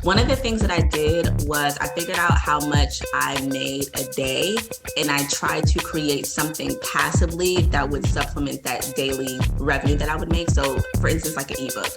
One of the things that I did was I figured out how much I made a day, and I tried to create something passively that would supplement that daily revenue that I would make. So for instance, like an ebook.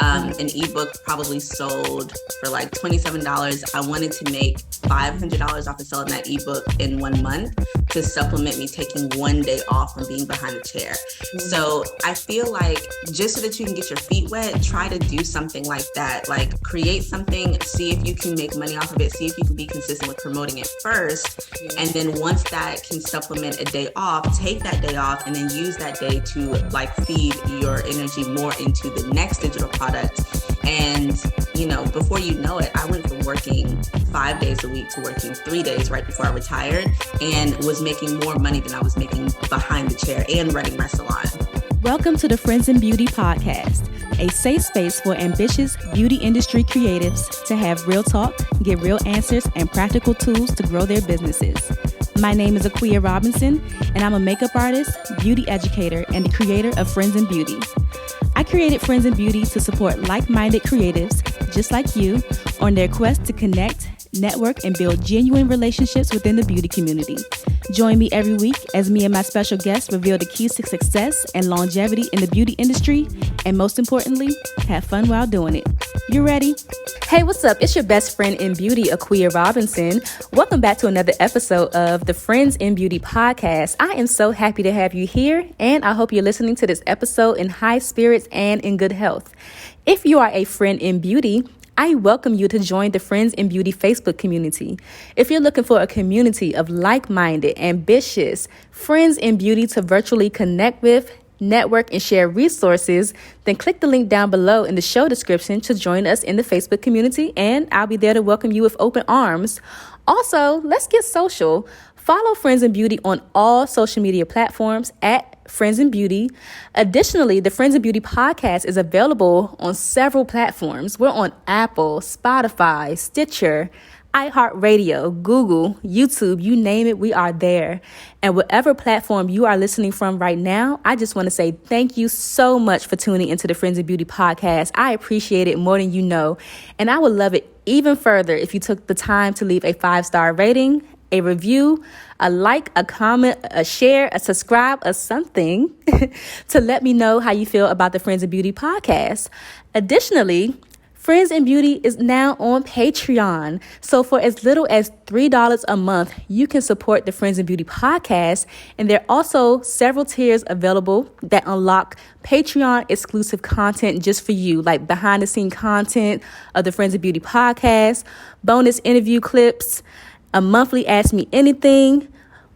An ebook probably sold for like $27. I wanted to make $500 off of selling that ebook in 1 month to supplement me taking 1 day off from being behind the chair. So I feel like just so that you can get your feet wet, try to do something like that. Like create something, see if you can make money off of it, see if you can be consistent with promoting it first. And then once that can supplement a day off, take that day off and then use that day to like feed your energy more into the next digital product. And, you know, before you know it, I went from working 5 days a week to working 3 days right before I retired and was making more money than I was making behind the chair and running my salon. Welcome to the Friends in Beauty podcast, a safe space for ambitious beauty industry creatives to have real talk, get real answers, and practical tools to grow their businesses. My name is Aquia Robinson, and I'm a makeup artist, beauty educator, and the creator of Friends in Beauty. I created Friends in Beauty to support like-minded creatives, just like you, on their quest to connect, network, and build genuine relationships within the beauty community. Join me every week as me and my special guests reveal the keys to success and longevity in the beauty industry, and most importantly, have fun while doing it. You ready? Hey, what's up? It's your best friend in beauty, Aquia Robinson. Welcome back to another episode of the Friends in Beauty podcast. I am so happy to have you here, and I hope you're listening to this episode in high spirits and in good health. If you are a friend in beauty, I welcome you to join the Friends in Beauty Facebook community. If you're looking for a community of like-minded, ambitious friends in beauty to virtually connect with, network, and share resources, then click the link down below in the show description to join us in the Facebook community, and I'll be there to welcome you with open arms. Also, let's get social. Follow Friends in Beauty on all social media platforms at Friends in Beauty. Additionally, the Friends in Beauty podcast is available on several platforms. We're on Apple, Spotify, Stitcher, iHeartRadio, Google, YouTube, you name it, we are there. And whatever platform you are listening from right now, I just want to say thank you so much for tuning into the Friends in Beauty podcast. I appreciate it more than you know. And I would love it even further if you took the time to leave a 5-star rating, a review, a like, a comment, a share, a subscribe, or something to let me know how you feel about the Friends in Beauty podcast. Additionally, Friends in Beauty is now on Patreon. So for as little as $3 a month, you can support the Friends in Beauty podcast. And there are also several tiers available that unlock Patreon exclusive content just for you, like behind the scene content of the Friends in Beauty podcast, bonus interview clips, a monthly Ask Me Anything,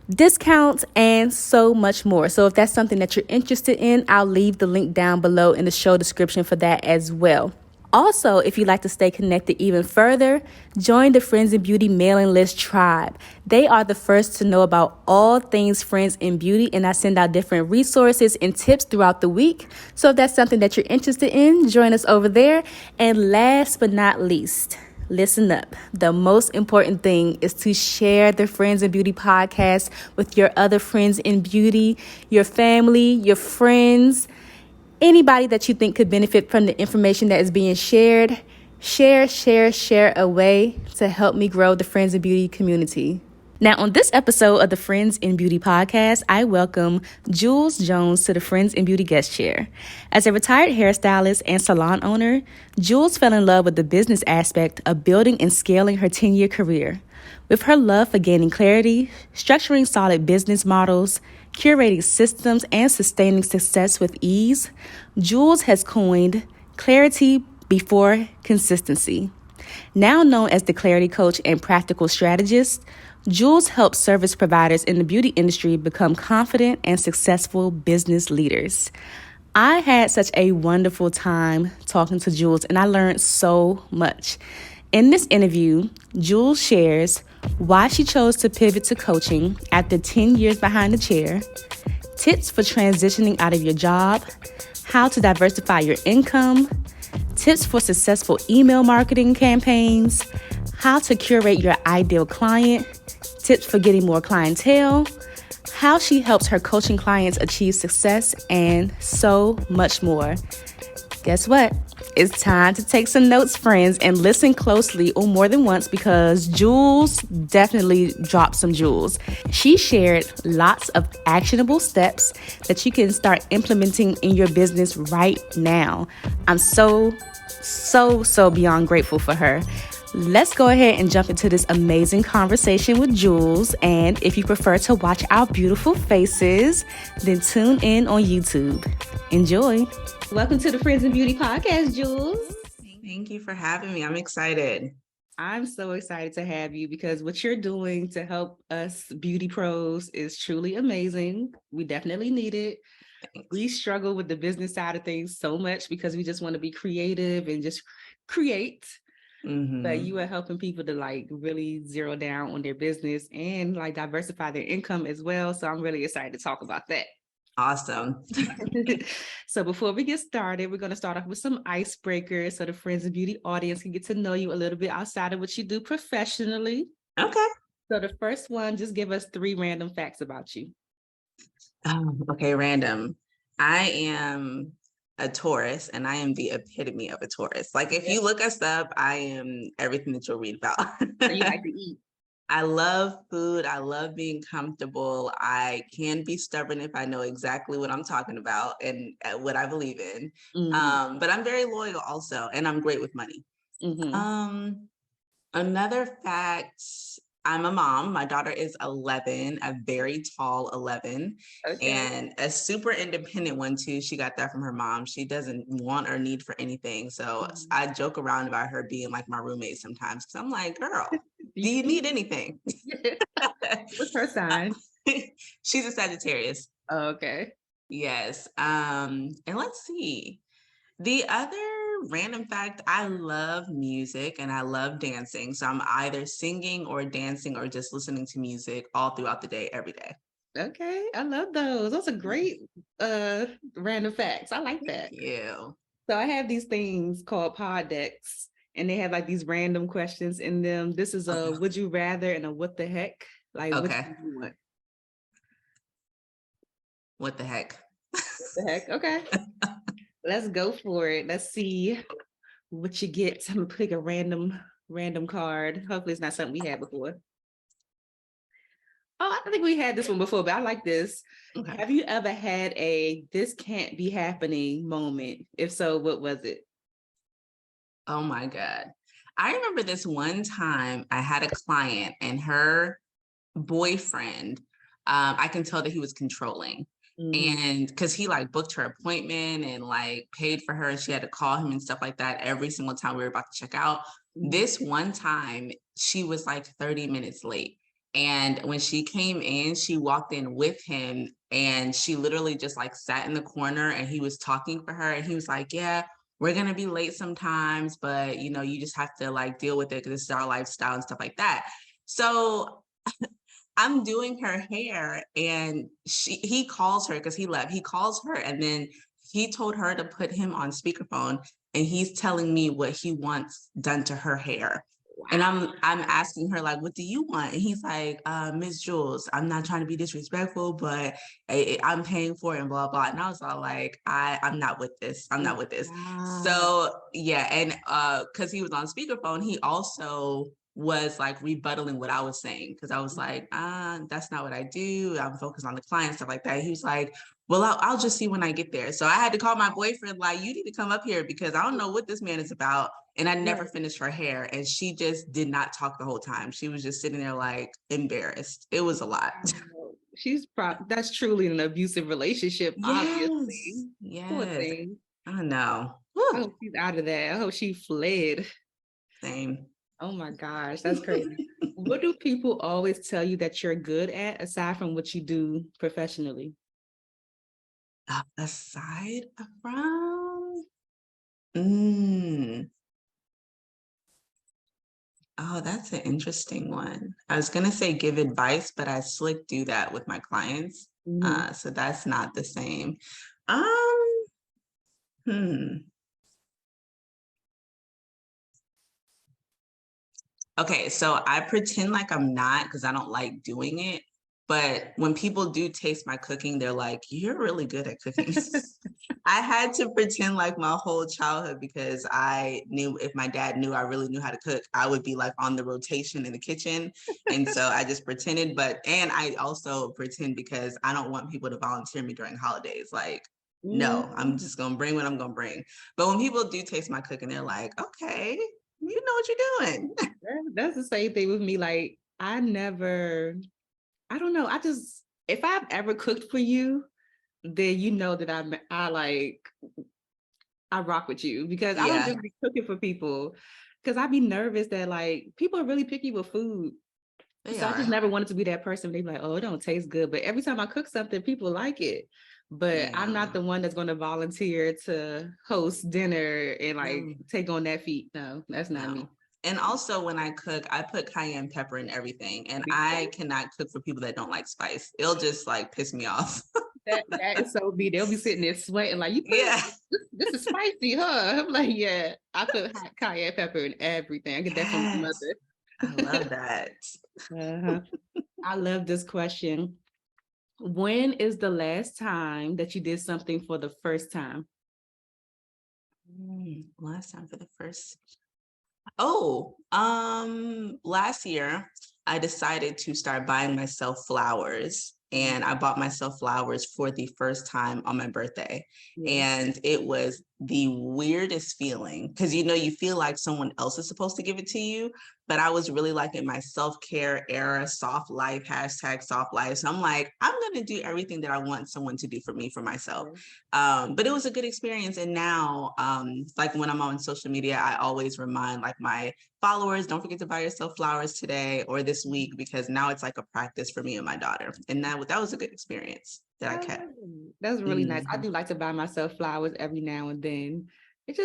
discounts, and so much more. So if that's something that you're interested in, I'll leave the link down below in the show description for that as well. Also, if you'd like to stay connected even further, join the Friends in Beauty mailing list tribe. They are the first to know about all things Friends in Beauty, and I send out different resources and tips throughout the week. So if that's something that you're interested in, join us over there. And last but not least, listen up. The most important thing is to share the Friends in Beauty podcast with your other friends in beauty, your family, your friends, anybody that you think could benefit from the information that is being shared. Share away to help me grow the Friends in Beauty community. Now, on this episode of the Friends in Beauty podcast, I welcome Jules Jones to the Friends in Beauty guest chair. As a retired hairstylist and salon owner, Jules fell in love with the business aspect of building and scaling her 10-year career. With her love for gaining clarity, structuring solid business models, curating systems, and sustaining success with ease, Jules has coined clarity before consistency. Now known as the Clarity Coach and Practical Strategist, Jules helps service providers in the beauty industry become confident and successful business leaders. I had such a wonderful time talking to Jules, and I learned so much. In this interview, Jules shares why she chose to pivot to coaching after 10 years behind the chair, tips for transitioning out of your job, how to diversify your income, tips for successful email marketing campaigns, how to curate your ideal client, tips for getting more clientele, how she helps her coaching clients achieve success, and so much more. Guess what? It's time to take some notes, friends, and listen closely or more than once because Jules definitely dropped some jewels. She shared lots of actionable steps that you can start implementing in your business right now. I'm so beyond grateful for her. Let's go ahead and jump into this amazing conversation with Jules. And if you prefer to watch our beautiful faces, then tune in on YouTube. Enjoy. Welcome to the Friends in Beauty Podcast, Jules. Thank you for having me. I'm excited. I'm so excited to have you because what you're doing to help us beauty pros is truly amazing. We definitely need it. Thanks. We struggle with the business side of things so much because we just want to be creative and just create. But you are helping people to like really zero down on their business and like diversify their income as well. So I'm really excited to talk about that. Awesome. So before we get started, we're going to start off with some icebreakers so the Friends of Beauty audience can get to know you a little bit outside of what you do professionally. Okay. So the first one, just give us 3 random facts about you. Okay, random. I am a Taurus and I am the epitome of a Taurus. Like if you look us up, I am everything that you'll read about. So you like to eat. I love food. I love being comfortable. I can be stubborn if I know exactly what I'm talking about and what I believe in. But I'm very loyal also, and I'm great with money. Another fact, I'm a mom. My daughter is 11, a very tall 11, and a super independent one too. She got that from her mom. She doesn't want or need for anything. So I joke around about her being like my roommate sometimes because I'm like, girl, do you need anything? What's her sign? She's a Sagittarius. Oh, okay. Yes. And let's see. The other random fact, I love music and I love dancing. So I'm either singing or dancing or just listening to music all throughout the day, every day. Okay. I love those. Those are great random facts. I like that. Thank you. So I have these things called pod decks and they have like these random questions in them. This is a would you rather and a what the heck? Like okay. What do you want? What the heck? What the heck? Okay. Let's go for it. Let's see what you get. I'm gonna pick a random card. Hopefully it's not something we had before. Oh, I think we had this one before, but I like this. Okay. Have you ever had a this can't be happening moment? If so, what was it? Oh my God. I remember this one time I had a client and her boyfriend, I can tell that he was controlling. And because he like booked her appointment and like paid for her and she had to call him and stuff like that every single time we were about to check out. This one time she was like 30 minutes late. And when she came in, she walked in with him and she literally just like sat in the corner and he was talking for her. And he was like, yeah, we're going to be late sometimes, but you know, you just have to like deal with it because this is our lifestyle and stuff like that. So I'm doing her hair and he calls her because he left. He calls her and then he told her to put him on speakerphone and he's telling me what he wants done to her hair. Wow. And I'm asking her like, what do you want? And he's like, Miss Jules, I'm not trying to be disrespectful, but I'm paying for it and blah, blah. And I was all like, I'm not with this. I'm not with this. Wow. So yeah. And because he was on speakerphone, he also was like rebuttaling what I was saying. Cause I was like, that's not what I do. I'm focused on the client, stuff like that. He was like, well, I'll just see when I get there. So I had to call my boyfriend, like, you need to come up here because I don't know what this man is about. And I never finished her hair. And she just did not talk the whole time. She was just sitting there like embarrassed. It was a lot. That's truly an abusive relationship, obviously. Yes. Poor thing. I know. I hope she's out of that. I hope she fled. Same. Oh my gosh, that's crazy. What do people always tell you that you're good at aside from what you do professionally? Aside from? Oh, that's an interesting one. I was going to say give advice, but I slick do that with my clients. So that's not the same. Okay, so I pretend like I'm not because I don't like doing it. But when people do taste my cooking, they're like, you're really good at cooking. I had to pretend like my whole childhood because I knew if my dad knew I really knew how to cook, I would be like on the rotation in the kitchen. And so I just pretended, and I also pretend because I don't want people to volunteer me during holidays. Like, no, I'm just going to bring what I'm going to bring. But when people do taste my cooking, they're like, okay, you know what you're doing. That's the same thing with me. Like, I don't know. If I've ever cooked for you, then you know that I rock with you, because I don't Yeah, just be cooking for people, because I be nervous that like people are really picky with food. they So I just are. never wanted to be that person. They be like, oh, it don't taste good. But every time I cook something, people like it. But I'm Yeah. not the one that's going to volunteer to host dinner and like No, take on that feat. No, that's not no. me. And also when I cook, I put cayenne pepper in everything. And I cannot cook for people that don't like spice. It'll just like piss me off. That is so me. They'll be sitting there sweating like, you put Yeah. this is spicy, huh? I'm like, yeah, I put hot cayenne pepper in everything. I get that from my Yes. mother. I love that. Uh-huh. I love this question. When is the last time that you did something for the first time? Last time for the first. Last year I decided to start buying myself flowers, and I bought myself flowers for the first time on my birthday. Yeah. And it was the weirdest feeling because you feel like someone else is supposed to give it to you, but I was really like in my self-care era, soft life, hashtag soft life. So I'm like, I'm gonna do everything that I want someone to do for me, for myself. But it was a good experience. And now, like when I'm on social media, I always remind like my followers, don't forget to buy yourself flowers today or this week, because now it's like a practice for me and my daughter. And that was a good experience that I kept. That's really nice. I Mhm. do like to buy myself flowers every now and then. Yeah.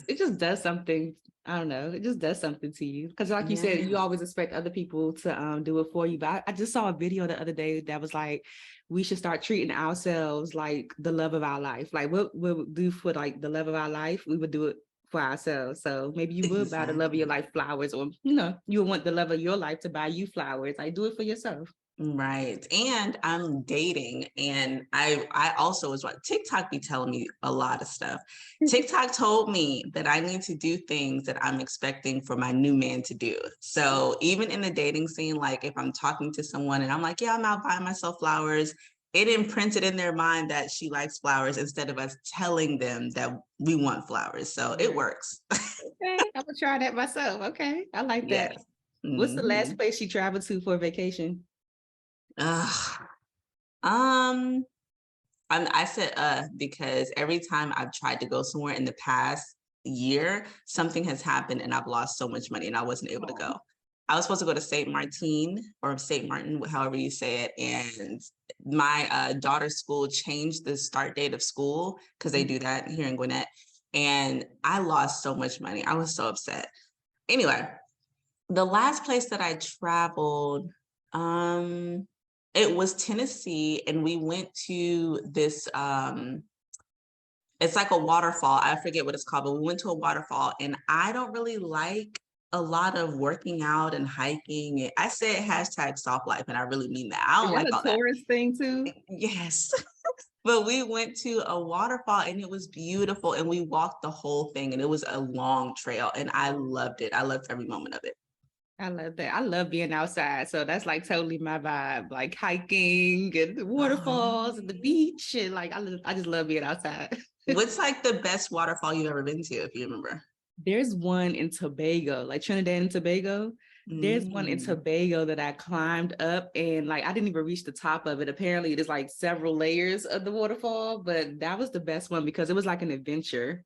It just does something. I don't know. It just does something to you. Because like you said, Yeah. you always expect other people to do it for you. But I just saw a video the other day that was like, we should start treating ourselves like the love of our life. Like what we would do for like the love of our life, we would do it for ourselves. So maybe you would buy the love of your Exactly. life flowers, or you would want the love of your life to buy you flowers. Like do it for yourself. Right. And I'm dating, and I also was what TikTok be telling me a lot of stuff. TikTok told me that I need to do things that I'm expecting for my new man to do. So even in the dating scene, like if I'm talking to someone and I'm like, yeah, I'm out buying myself flowers, it imprinted in their mind that she likes flowers instead of us telling them that we want flowers. So it works. Okay, I'm gonna try that myself. Okay, I like that. Yes. What's the Hmm. last place you traveled to for a vacation? Ugh. Um, I said because every time I've tried to go somewhere in the past year, something has happened and I've lost so much money and I wasn't able to Oh, go. I was supposed to go to St. Martin or St. Martin, however you say it. And my daughter's school changed the start date of school because they do that here in Gwinnett. And I lost so much money. I was so upset. Anyway, the last place that I traveled, um, it was Tennessee, and we went to this it's like a waterfall. I forget what it's called, but we went to a waterfall, and I don't really like a lot of working out and hiking. I said hashtag soft life, and I really mean that. I is don't that like a all that. tourist thing too? Yes. But we went to a waterfall and it was beautiful, and we walked the whole thing, and it was a long trail, and I loved it. I loved every moment of it. I love that. I love being outside. So that's like totally my vibe, like hiking and the waterfalls and the beach. And like, I just love being outside. What's like the best waterfall you've ever been to, if you remember? There's one in Tobago, like Trinidad and Tobago. There's one in Mm. Tobago that I climbed up, and like I didn't even reach the top of it. Apparently, there's like several layers of the waterfall, but that was the best one because it was like an adventure.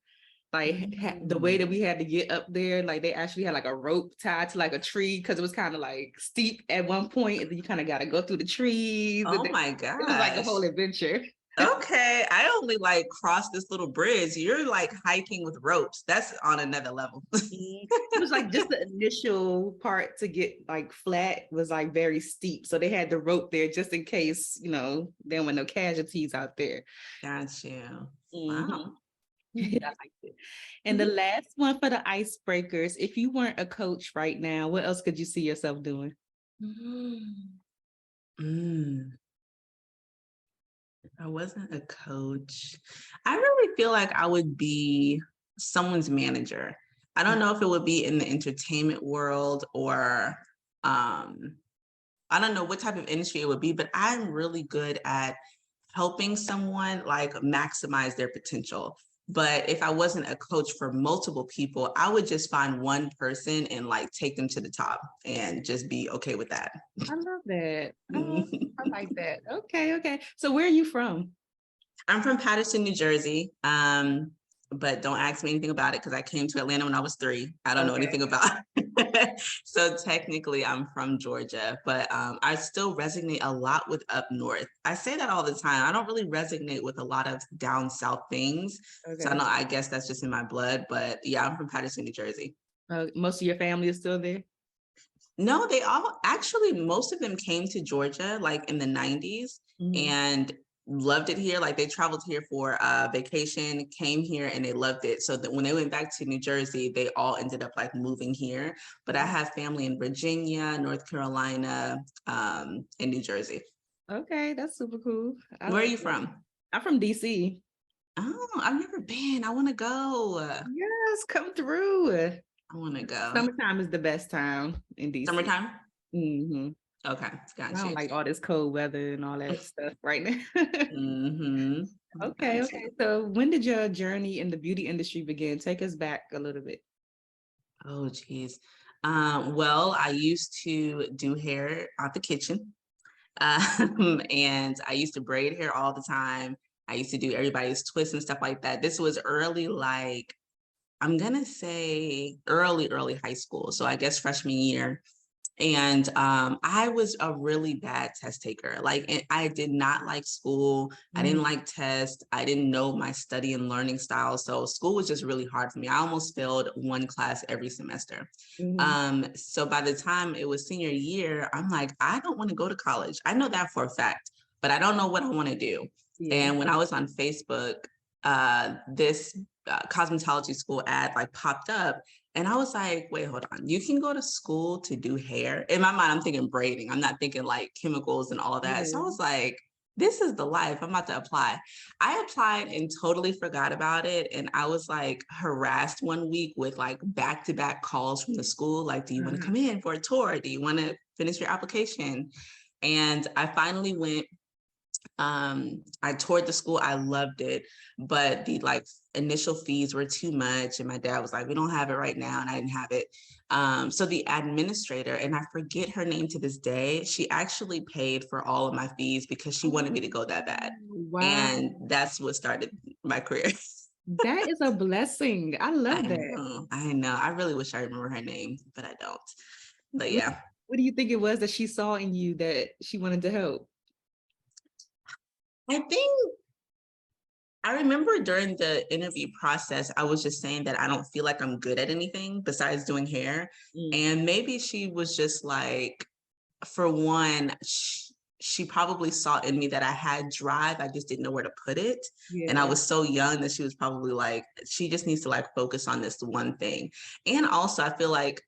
Like the way that we had to get up there, like they actually had like a rope tied to like a tree because it was kind of like steep at one point, and then you kind of got to go through the trees, and Oh then my it was like a gosh. whole adventure. Okay, I only like crossed this little bridge. You're like hiking with ropes. That's on another level. It was like just the initial part to get like flat was like very steep. So they had the rope there just in case, there were no casualties out there. Got you. Mhm. Wow. I liked it. And the last one for the icebreakers, if you weren't a coach right now, what else could you see yourself doing? Mhm. If I wasn't a coach, I really feel like I would be someone's manager. I don't know if it would be in the entertainment world or I don't know what type of industry it would be, but I'm really good at helping someone like maximize their potential. But if I wasn't a coach for multiple people, I would just find one person and like take them to the top and just be okay with that. I love that. I like that. Okay. So where are you from? I'm from Paterson, New Jersey. But don't ask me anything about it because I came to Atlanta when I was 3. I don't know anything about it. So technically I'm from Georgia, but I still resonate a lot with up north. I say that all the time. I don't really resonate with a lot of down south things. So I guess that's just in my blood, but yeah, I'm from Paterson, New Jersey. Most of your family is still there? No, they all actually, most of them came to Georgia like in the 90s and loved it here. Like they traveled here for vacation, came here and they loved it. So that when they went back to New Jersey, they all ended up like moving here. But I have family in Virginia, North Carolina, and New Jersey. Okay, that's super cool. Where are you from? I'm from DC. Oh, I've never been. I want to go. Yes, come through. I want to go. Summertime is the best time in DC. Summertime? Mm-hmm. Okay, got you. I don't like all this cold weather and all that stuff right now. Okay. So when did your journey in the beauty industry begin? Take us back a little bit. Oh, geez. Well, I used to do hair out the kitchen. And I used to braid hair all the time. I used to do everybody's twists and stuff like that. This was early, like, I'm gonna say early high school. So I guess freshman year. And I was a really bad test taker. Like, I did not like school. I didn't like tests. I didn't know my study and learning style. So school was just really hard for me. I almost failed one class every semester. So by the time it was senior year, I'm like, I don't want to go to college. I know that for a fact, but I don't know what I want to do. And when I was on Facebook, this cosmetology school ad like popped up. And I was like, wait, hold on. You can go to school to do hair. In my mind, I'm thinking braiding. I'm not thinking like chemicals and all of that. So I was like, this is the life. I'm about to apply. I applied and totally forgot about it. And I was like harassed one week with like back-to-back calls from the school. Like, do you want to come in for a tour? Do you want to finish your application? And I finally went. I toured the school. I loved it, but the like initial fees were too much. And my dad was like, we don't have it right now. And I didn't have it. So the administrator, and I forget her name to this day, she actually paid for all of my fees because she wanted me to go that bad. Wow. And that's what started my career. That is a blessing. I love that. I know. I really wish I remember her name, but I don't. But yeah. What do you think it was that she saw in you that she wanted to help? I think I remember during the interview process, I was just saying that I don't feel like I'm good at anything besides doing hair. And maybe she was just like, for one, she probably saw in me that I had drive. I just didn't know where to put it. And I was so young that she was probably like, she just needs to like focus on this one thing. And also I feel like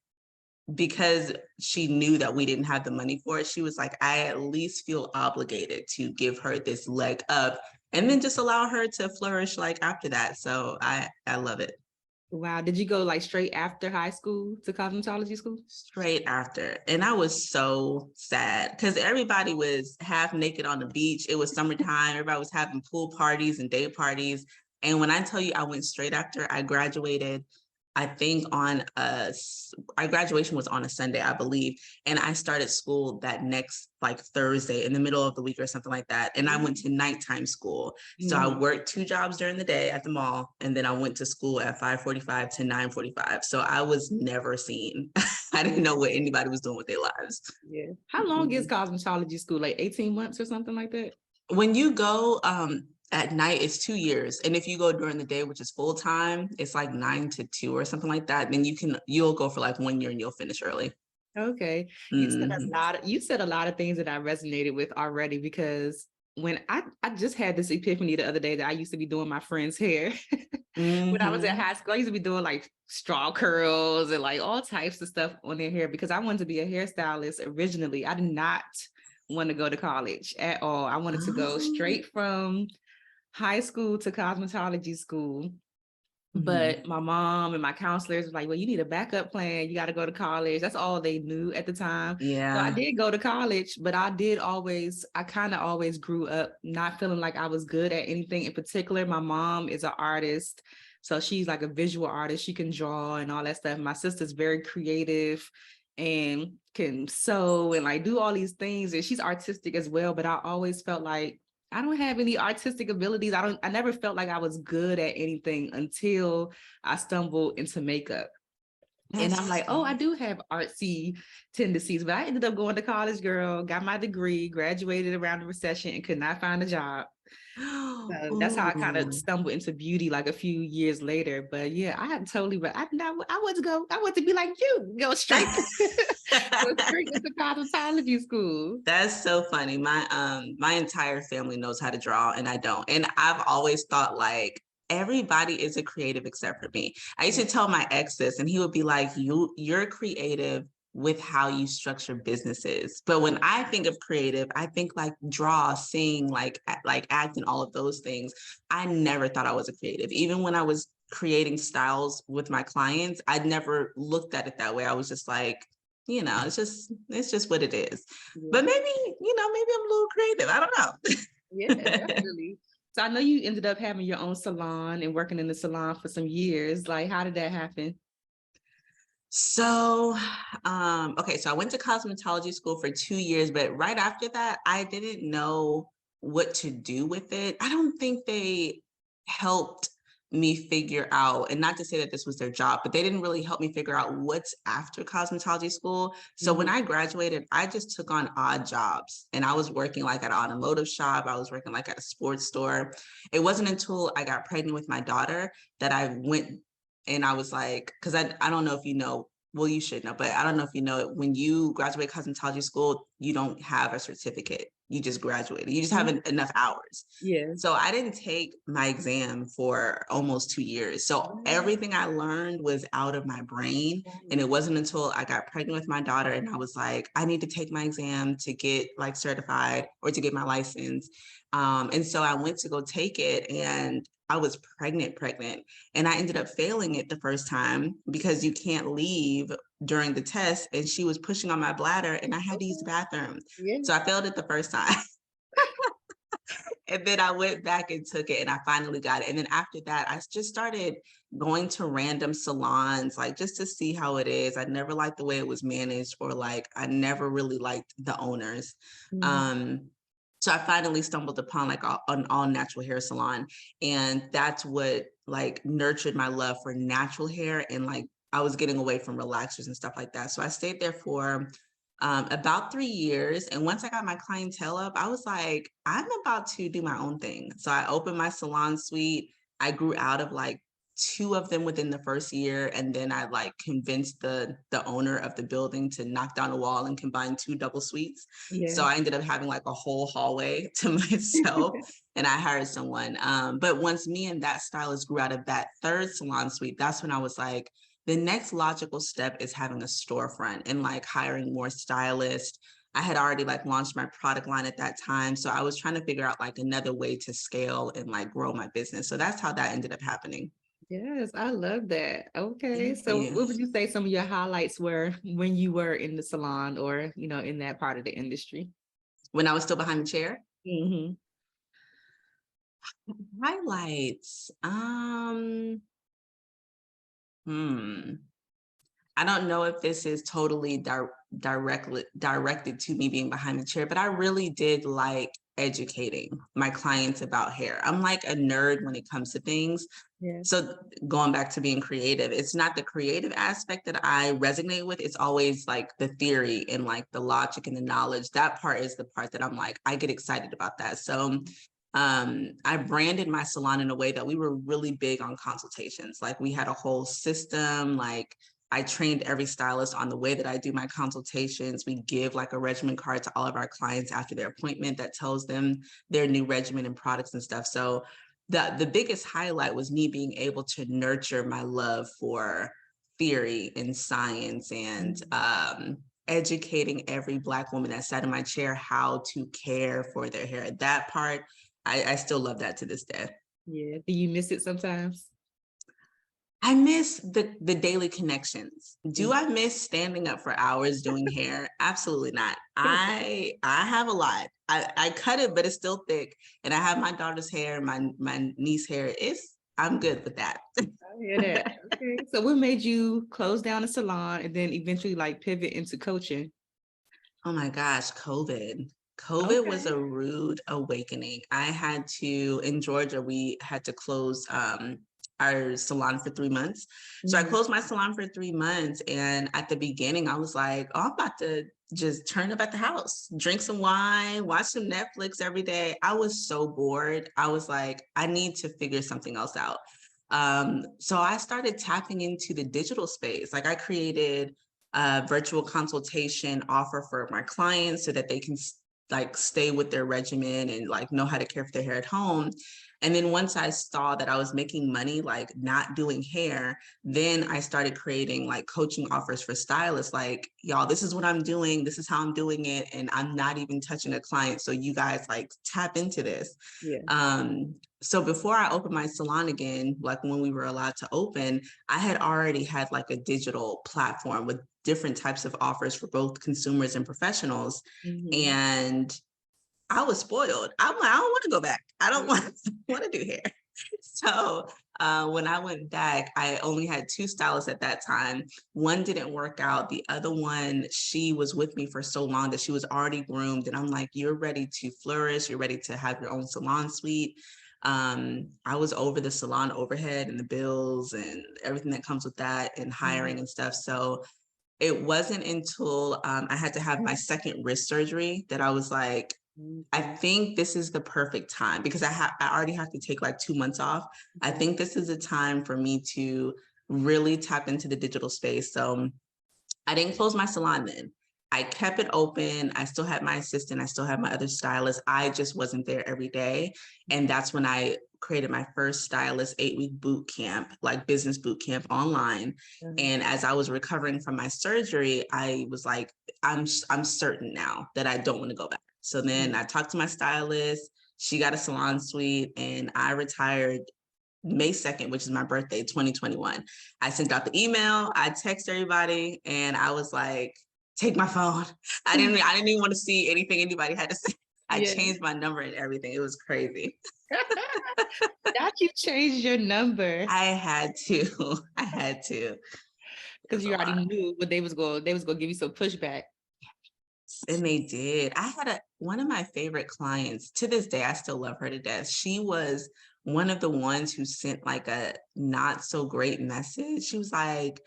because she knew that we didn't have the money for it, she was like, I at least feel obligated to give her this leg up and then just allow her to flourish like after that. So I love it. Wow. Did you go like straight after high school to cosmetology school? Straight after. And I was so sad because everybody was half naked on the beach. It was summertime. Everybody was having pool parties and day parties. And when I tell you I went straight after, I graduated, I think our graduation was on a Sunday, I believe. And I started school that next like Thursday in the middle of the week or something like that. And I went to nighttime school. So I worked 2 jobs during the day at the mall. And then I went to school at 5:45 to 9:45. So I was never seen. I didn't know what anybody was doing with their lives. Yeah. How long is cosmetology school? Like 18 months or something like that? When you go, at night, it's 2 years. And if you go during the day, which is full time, it's like 9 to 2 or something like that. Then you'll go for like 1 year and you'll finish early. Okay. You said a lot of things that I resonated with already, because when I just had this epiphany the other day that I used to be doing my friend's hair. When I was in high school, I used to be doing like straw curls and like all types of stuff on their hair because I wanted to be a hairstylist originally. I did not want to go to college at all. I wanted to go straight from high school to cosmetology school. But my mom and my counselors were like, well, you need a backup plan. You got to go to college. That's all they knew at the time. Yeah. So I did go to college, but I kind of always grew up not feeling like I was good at anything in particular. My mom is an artist. So she's like a visual artist. She can draw and all that stuff. My sister's very creative and can sew and like do all these things. And she's artistic as well. But I always felt like I don't have any artistic abilities. I never felt like I was good at anything until I stumbled into makeup. And I'm like, oh, I do have artsy tendencies, but I ended up going to college, girl, got my degree, graduated around the recession and could not find a job. So that's how I kind of stumbled into beauty like a few years later. But yeah, I had totally, but I want to be like you, go straight, go straight into cosmetology school. That's so funny. My entire family knows how to draw and I don't. And I've always thought like everybody is a creative except for me. I used to tell my ex this and he would be like, you're creative with how you structure businesses. But when I think of creative, I think like draw, sing, like act and all of those things. I never thought I was a creative. Even when I was creating styles with my clients, I never looked at it that way. I was just like, it's just what it is. Yeah. But maybe I'm a little creative. I don't know. Yeah, definitely. So I know you ended up having your own salon and working in the salon for some years. Like, how did that happen? So, okay, so I went to cosmetology school for 2 years, but right after that, I didn't know what to do with it. I don't think they helped me figure out, and not to say that this was their job, but they didn't really help me figure out what's after cosmetology school. So when I graduated, I just took on odd jobs and I was working like at an automotive shop. I was working like at a sports store. It wasn't until I got pregnant with my daughter that I went and I was like, because I don't know if you know, well, you should know, but I don't know if you know it. When you graduate cosmetology school, you don't have a certificate. You just graduated. You just have enough hours. Yeah. So I didn't take my exam for almost 2 years. So everything I learned was out of my brain. And it wasn't until I got pregnant with my daughter and I was like, I need to take my exam to get like certified or to get my license. And so I went to go take it and I was pregnant. And I ended up failing it the first time because you can't leave during the test. And she was pushing on my bladder and I had to use the bathroom. Yeah. So I failed it the first time. And then I went back and took it and I finally got it. And then after that, I just started going to random salons, like just to see how it is. I never liked the way it was managed or like, I never really liked the owners. So I finally stumbled upon like an all natural hair salon. And that's what like nurtured my love for natural hair. And like, I was getting away from relaxers and stuff like that. So I stayed there for about 3 years. And once I got my clientele up, I was like, I'm about to do my own thing. So I opened my salon suite. I grew out of like 2 of them within the first year. And then I like convinced the owner of the building to knock down a wall and combine 2 double suites. Yeah. So I ended up having like a whole hallway to myself and I hired someone. But once me and that stylist grew out of that 3rd salon suite, that's when I was like, the next logical step is having a storefront and like hiring more stylists. I had already like launched my product line at that time. So I was trying to figure out like another way to scale and like grow my business. So that's how that ended up happening. Yes, I love that. Okay. So what would you say some of your highlights were when you were in the salon or, in that part of the industry? When I was still behind the chair? Mm-hmm. Highlights. I don't know if this is totally directed to me being behind the chair, but I really did like educating my clients about hair. I'm like a nerd when it comes to things. Yeah. So going back to being creative, it's not the creative aspect that I resonate with. It's always like the theory and like the logic and the knowledge. That part is the part that I'm like, I get excited about that. So I branded my salon in a way that we were really big on consultations. Like we had a whole system, like I trained every stylist on the way that I do my consultations. We give like a regimen card to all of our clients after their appointment that tells them their new regimen and products and stuff. So the biggest highlight was me being able to nurture my love for theory and science and educating every Black woman that sat in my chair how to care for their hair. That part, I still love that to this day. Yeah. Do you miss it sometimes? I miss the daily connections. Do I miss standing up for hours doing hair? Absolutely not. I have a lot. I cut it, but it's still thick. And I have my daughter's hair, my niece hair. I'm good with that. I hear that. Okay. So what made you close down the salon and then eventually like pivot into coaching? Oh my gosh, COVID. COVID was a rude awakening. I had to, in Georgia, we had to close our salon for 3 months. So I closed my salon for 3 months. And at the beginning, I was like, oh, I'm about to just turn up at the house, drink some wine, watch some Netflix every day. I was so bored. I was like, I need to figure something else out. So I started tapping into the digital space. Like I created a virtual consultation offer for my clients so that they can like stay with their regimen and like know how to care for their hair at home. And then once I saw that I was making money, like not doing hair, then I started creating like coaching offers for stylists. Like, y'all, this is what I'm doing. This is how I'm doing it. And I'm not even touching a client. So you guys like tap into this. Yeah. So before I opened my salon again, like when we were allowed to open, I had already had like a digital platform with different types of offers for both consumers and professionals. And I was spoiled. I'm like, I don't want to go back. I don't want to do hair. So when I went back, I only had 2 stylists at that time. One didn't work out. The other one, she was with me for so long that she was already groomed. And I'm like, you're ready to flourish. You're ready to have your own salon suite. I was over the salon overhead and the bills and everything that comes with that and hiring and stuff. So it wasn't until I had to have my second wrist surgery that I was like, I think this is the perfect time because I already have to take like 2 months off. I think this is a time for me to really tap into the digital space. So I didn't close my salon then. I kept it open. I still had my assistant. I still had my other stylist. I just wasn't there every day. And that's when I created my first stylist 8-week boot camp, like business boot camp online. And as I was recovering from my surgery, I was like, I'm certain now that I don't want to go back. So then I talked to my stylist. She got a salon suite and I retired May 2nd, which is my birthday, 2021. I sent out the email, I texted everybody, and I was like, take my phone. I didn't even want to see anything anybody had to say. I changed my number and everything. It was crazy. That you changed your number. I had to. I had to. Because you already knew what they was going to give you some pushback. And they did. I had one of my favorite clients, to this day, I still love her to death. She was one of the ones who sent like a not so great message. She was like,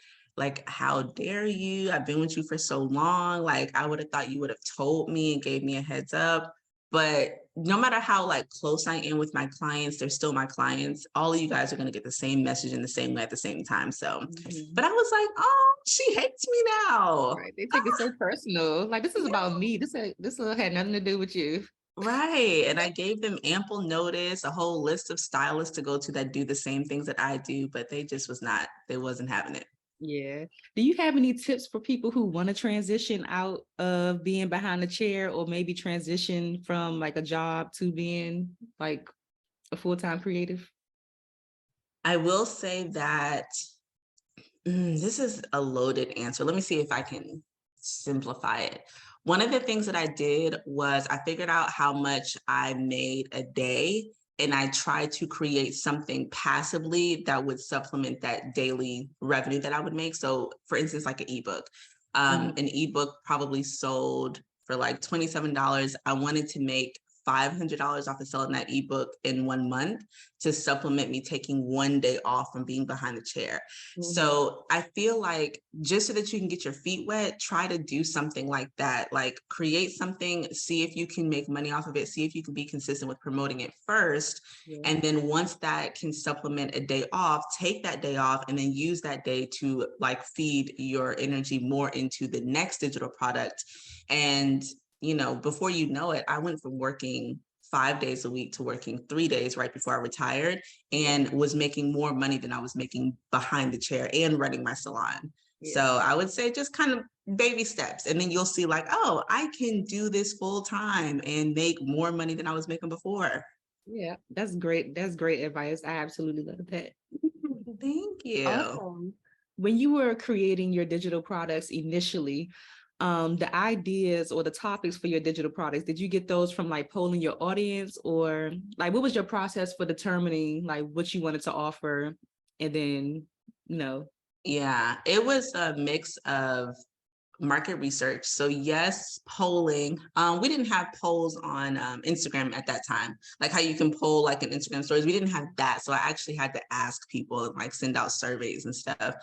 how dare you? I've been with you for so long. Like, I would have thought you would have told me and gave me a heads up. But no matter how like close I am with my clients, they're still my clients. All of you guys are going to get the same message in the same way at the same time. So, but I was like, oh, she hates me now. Right. They take it so personal. Like, this is about me. This had nothing to do with you. Right. And I gave them ample notice, a whole list of stylists to go to that do the same things that I do, but they wasn't having it. Yeah. Do you have any tips for people who want to transition out of being behind the chair or maybe transition from like a job to being like a full-time creative? I will say that this is a loaded answer. Let me see if I can simplify it. One of the things that I did was I figured out how much I made a day, and I tried to create something passively that would supplement that daily revenue that I would make. So for instance, like an ebook. An ebook probably sold for like $27. I wanted to make $500 off of selling that ebook in 1 month to supplement me taking 1 day off from being behind the chair. So I feel like just so that you can get your feet wet, try to do something like that, like create something, see if you can make money off of it, see if you can be consistent with promoting it first. And then once that can supplement a day off, take that day off and then use that day to like feed your energy more into the next digital product. And before you know it, I went from working 5 days a week to working 3 days right before I retired and was making more money than I was making behind the chair and running my salon. So I would say just kind of baby steps. And then you'll see like, oh, I can do this full time and make more money than I was making before. Yeah, that's great. That's great advice. I absolutely love that. Thank you. Also, when you were creating your digital products initially, the ideas or the topics for your digital products, did you get those from like polling your audience, or like what was your process for determining like what you wanted to offer? And then, Yeah, it was a mix of market research. So yes, polling. We didn't have polls on Instagram at that time, like how you can poll like in Instagram stories. We didn't have that. So I actually had to ask people and like send out surveys and stuff,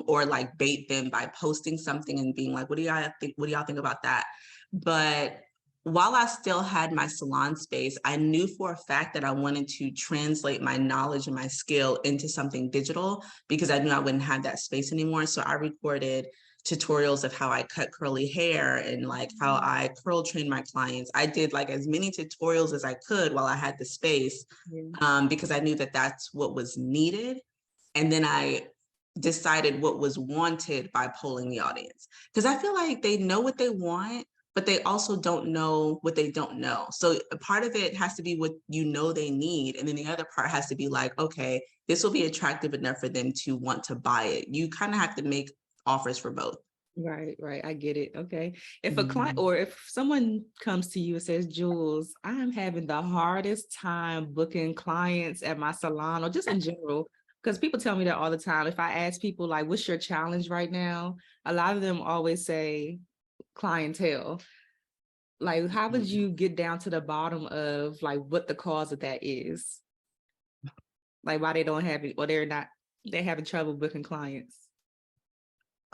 or like bait them by posting something and being like, what do y'all think? What do y'all think about that? But while I still had my salon space, I knew for a fact that I wanted to translate my knowledge and my skill into something digital because I knew I wouldn't have that space anymore. So I recorded tutorials of how I cut curly hair and like how I curl train my clients. I did like as many tutorials as I could while I had the space, because I knew that that's what was needed. And then I decided what was wanted by polling the audience. Because I feel like they know what they want, but they also don't know what they don't know. So a part of it has to be what you know they need. And then the other part has to be like, okay, this will be attractive enough for them to want to buy it. You kind of have to make offers for both. Right. I get it. Okay. If a client or if someone comes to you and says, Jules, I'm having the hardest time booking clients at my salon or just in general, because people tell me that all the time. If I ask people like, what's your challenge right now? A lot of them always say clientele. Like, how would you get down to the bottom of like what the cause of that is? Like why they don't have it or they're having trouble booking clients?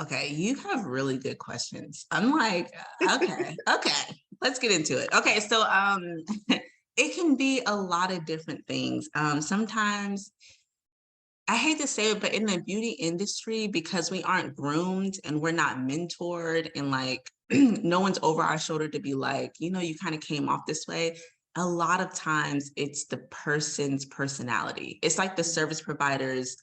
Okay, you have really good questions. I'm like, okay, let's get into it. Okay, so it can be a lot of different things. Sometimes I hate to say it, but in the beauty industry, because we aren't groomed and we're not mentored and like no one's over our shoulder to be like, you kind of came off this way. A lot of times it's the person's personality. It's like the service provider's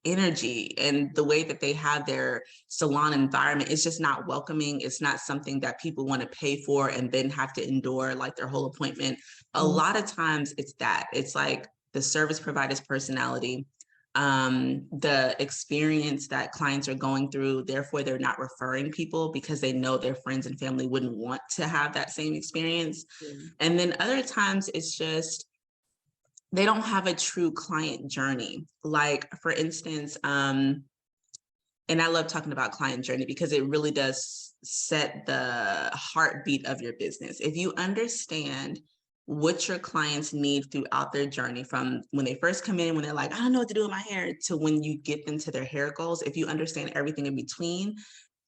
energy and the way that they have their salon environment is just not welcoming. It's not something that people want to pay for and then have to endure like their whole appointment. A lot of times it's that. It's like the service provider's personality, the experience that clients are going through. Therefore, they're not referring people because they know their friends and family wouldn't want to have that same experience. And then other times it's just they don't have a true client journey. Like, for instance, and I love talking about client journey because it really does set the heartbeat of your business. If you understand what your clients need throughout their journey, from when they first come in, when they're like, I don't know what to do with my hair, to when you get them to their hair goals, if you understand everything in between,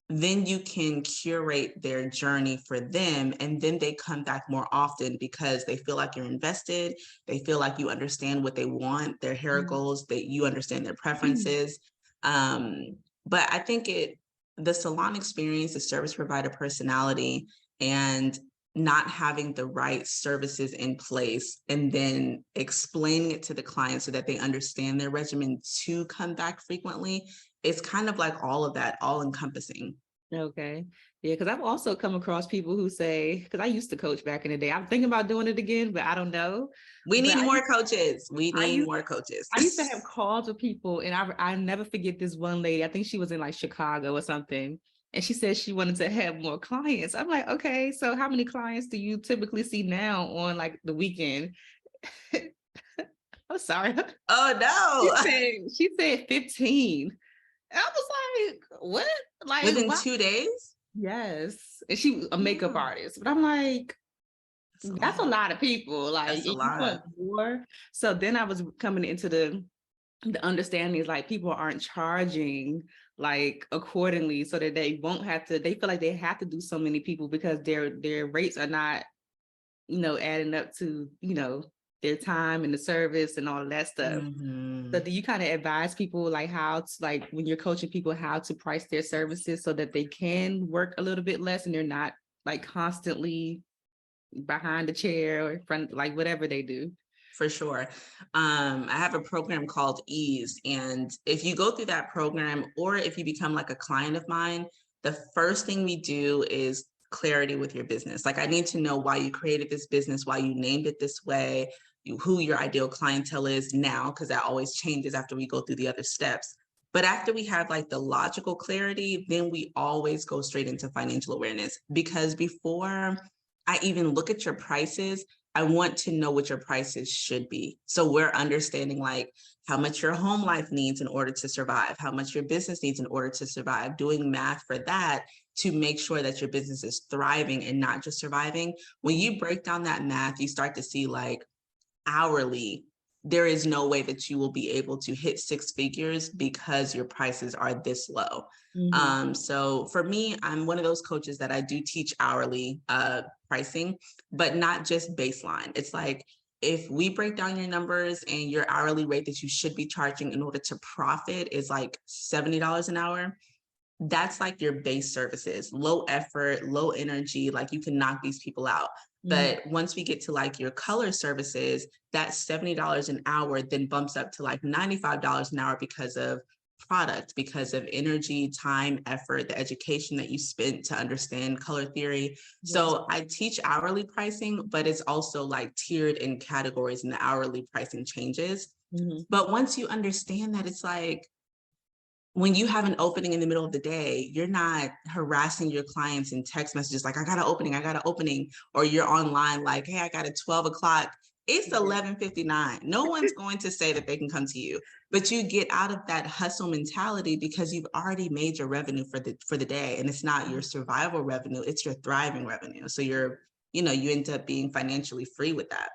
then you can curate their journey for them. And then they come back more often because they feel like you're invested. They feel like you understand what they want, their hair goals, that you understand their preferences. But I think the salon experience, the service provider personality, and not having the right services in place and then explaining it to the client so that they understand their regimen to come back frequently. It's kind of like all of that, all encompassing. Okay. Yeah, because I've also come across people who say, because I used to coach back in the day. I'm thinking about doing it again, but I don't know. We need more coaches. I used to have calls with people, and I never forget this one lady. I think she was in like Chicago or something. And she said she wanted to have more clients. I'm like, okay, so how many clients do you typically see now on like the weekend? I'm sorry. Oh, no. She said 15. I was like, what? Like within 2 days? Yes. And she was a makeup artist. But I'm like, that's a lot of people. Like, that's a lot. More. So then I was coming into the understanding is like people aren't charging like accordingly, so that they won't have to, they feel like they have to do so many people because their rates are not, adding up to, their time and the service and all of that stuff. So do you kind of advise people like how to, like when you're coaching people, how to price their services so that they can work a little bit less and they're not like constantly behind the chair or in front, like whatever they do? For sure. I have a program called Ease. And if you go through that program, or if you become like a client of mine, the first thing we do is clarity with your business. Like, I need to know why you created this business, why you named it this way, who your ideal clientele is now, because that always changes after we go through the other steps. But after we have like the logical clarity, then we always go straight into financial awareness, because before I even look at your prices, I want to know what your prices should be. So we're understanding like how much your home life needs in order to survive, how much your business needs in order to survive, doing math for that to make sure that your business is thriving and not just surviving. When you break down that math, you start to see like hourly, there is no way that you will be able to hit six figures because your prices are this low. So for me, I'm one of those coaches that I do teach hourly pricing, but not just baseline. It's like, if we break down your numbers and your hourly rate that you should be charging in order to profit is like $70 an hour, that's like your base services, low effort, low energy, like you can knock these people out. But once we get to like your color services, that $70 an hour then bumps up to like $95 an hour because of product, because of energy, time, effort, the education that you spent to understand color theory. So I teach hourly pricing, but it's also like tiered in categories, and the hourly pricing changes. But once you understand that, it's like, when you have an opening in the middle of the day, you're not harassing your clients in text messages like, I got an opening, or you're online like, hey, I got a 12 o'clock. It's 11:59. No one's going to say that they can come to you, but you get out of that hustle mentality because you've already made your revenue for the day, and it's not your survival revenue, it's your thriving revenue. So you end up being financially free with that.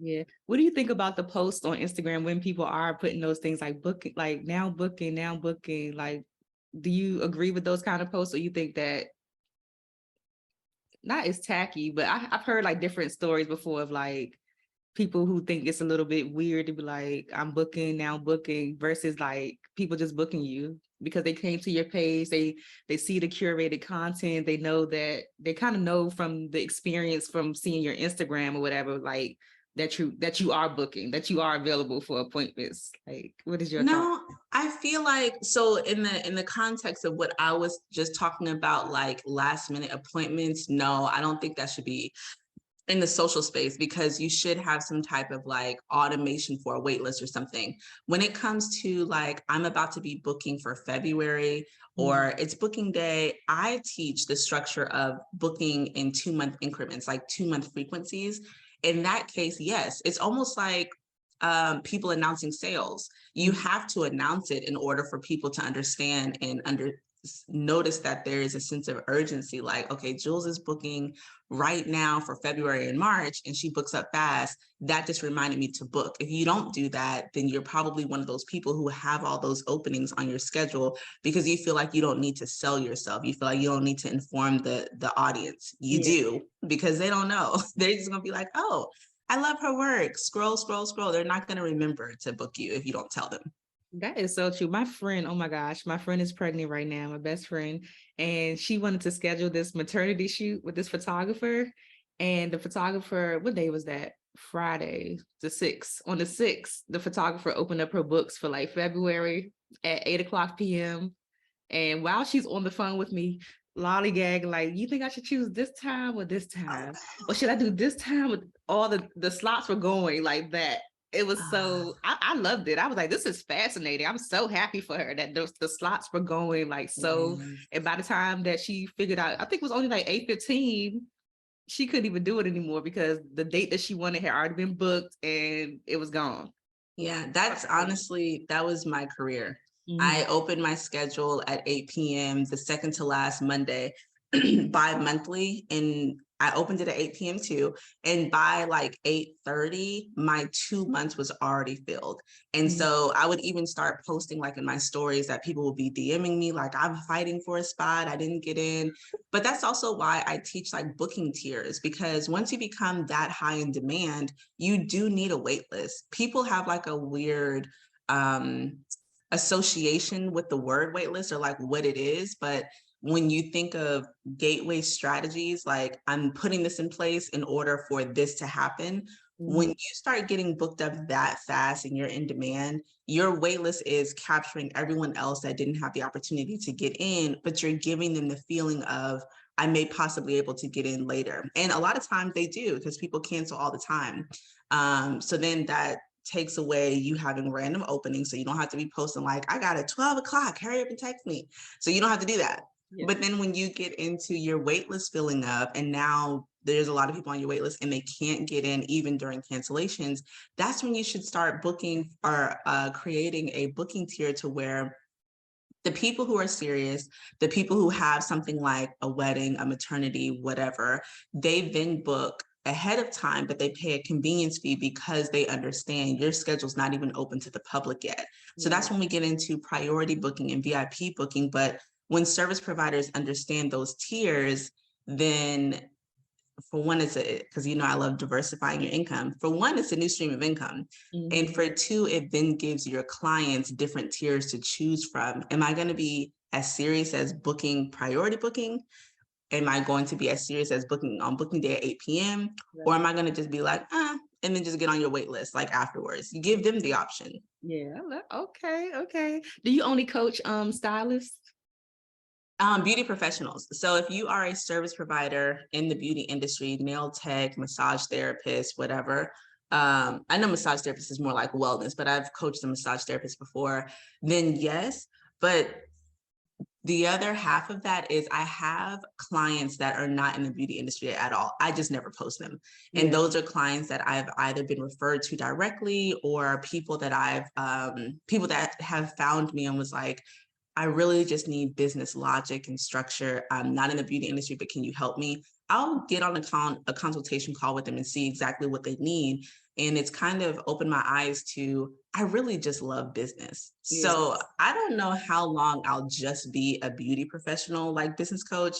Yeah. What do you think about the posts on Instagram when people are putting those things like booking, like now booking? Like, do you agree with those kind of posts, or you think that not as tacky, but I've heard like different stories before of like people who think it's a little bit weird to be like, I'm booking, now booking, versus like people just booking you because they came to your page, they see the curated content, they know that, they kind of know from the experience from seeing your Instagram or whatever, like that you are booking, that you are available for appointments. Like, what is your thought? No, I feel like, so in the context of what I was just talking about, like last minute appointments, no, I don't think that should be in the social space, because you should have some type of like automation for a wait list or something. When it comes to like, I'm about to be booking for February or it's booking day, I teach the structure of booking in 2-month increments, like 2-month frequencies. In that case, yes, it's almost like people announcing sales. You have to announce it in order for people to understand and notice that there is a sense of urgency. Like, okay, Jules is booking right now for February and March, and she books up fast. That just reminded me to book. If you don't do that, then you're probably one of those people who have all those openings on your schedule because you feel like you don't need to sell yourself. You feel like you don't need to inform the audience. You do, because they don't know. They're just gonna be like, oh, I love her work. Scroll, scroll, scroll. They're not gonna remember to book you if you don't tell them. That is so true. My friend, oh my gosh, my friend is pregnant right now, my best friend, and she wanted to schedule this maternity shoot with this photographer. And the photographer, what day was that? Friday, the 6th. On the 6th, the photographer opened up her books for like February at 8:00 p.m. And while she's on the phone with me, lollygag, like, you think I should choose this time or this time? Or should I do this time? With all the slots were going like that. It was so, I loved it. I was like, this is fascinating. I'm so happy for her that the slots were going like so. And by the time that she figured out, I think it was only like 8:15, she couldn't even do it anymore because the date that she wanted had already been booked and it was gone. Yeah, that's honestly, that was my career. I opened my schedule at 8 p.m. the second to last Monday bi-monthly, and I opened it at 8 p.m. too. And by like 8:30, my 2 months was already filled. And so I would even start posting like in my stories that people would be DMing me like, I'm fighting for a spot, I didn't get in. But that's also why I teach like booking tiers, because once you become that high in demand, you do need a wait list. People have like a weird association with the word waitlist or like what it is. But when you think of gateway strategies, like I'm putting this in place in order for this to happen, When you start getting booked up that fast and you're in demand, your wait list is capturing everyone else that didn't have the opportunity to get in, but you're giving them the feeling of, I may possibly able to get in later. And a lot of times they do, because people cancel all the time. So then that takes away you having random openings. So you don't have to be posting like, I got a 12 o'clock, hurry up and text me. So you don't have to do that. Yeah. But then when you get into your wait list filling up, and now there's a lot of people on your wait list and they can't get in even during cancellations, that's when you should start booking or creating a booking tier to where the people who are serious, the people who have something like a wedding, a maternity, whatever, they then book ahead of time, but they pay a convenience fee because they understand your schedule's not even open to the public yet. So that's when we get into priority booking and VIP booking. But when service providers understand those tiers, then for one, it's because I love diversifying your income. For one, it's a new stream of income. And for two, it then gives your clients different tiers to choose from. Am I going to be as serious as booking priority booking? Am I going to be as serious as booking on booking day at 8 p.m.? Right. Or am I going to just be like, and then just get on your wait list like afterwards? You give them the option. Yeah. Okay. Do you only coach stylists? Beauty professionals. So if you are a service provider in the beauty industry, nail tech, massage therapist, whatever, I know massage therapist is more like wellness, but I've coached a massage therapist before, then yes. But the other half of that is I have clients that are not in the beauty industry at all. I just never post them. Yeah. And those are clients that I've either been referred to directly or people that people that have found me and was like, I really just need business logic and structure. I'm not in the beauty industry, but can you help me? I'll get on a consultation call with them and see exactly what they need. And it's kind of opened my eyes to, I really just love business. Yes. So I don't know how long I'll just be a beauty professional like business coach,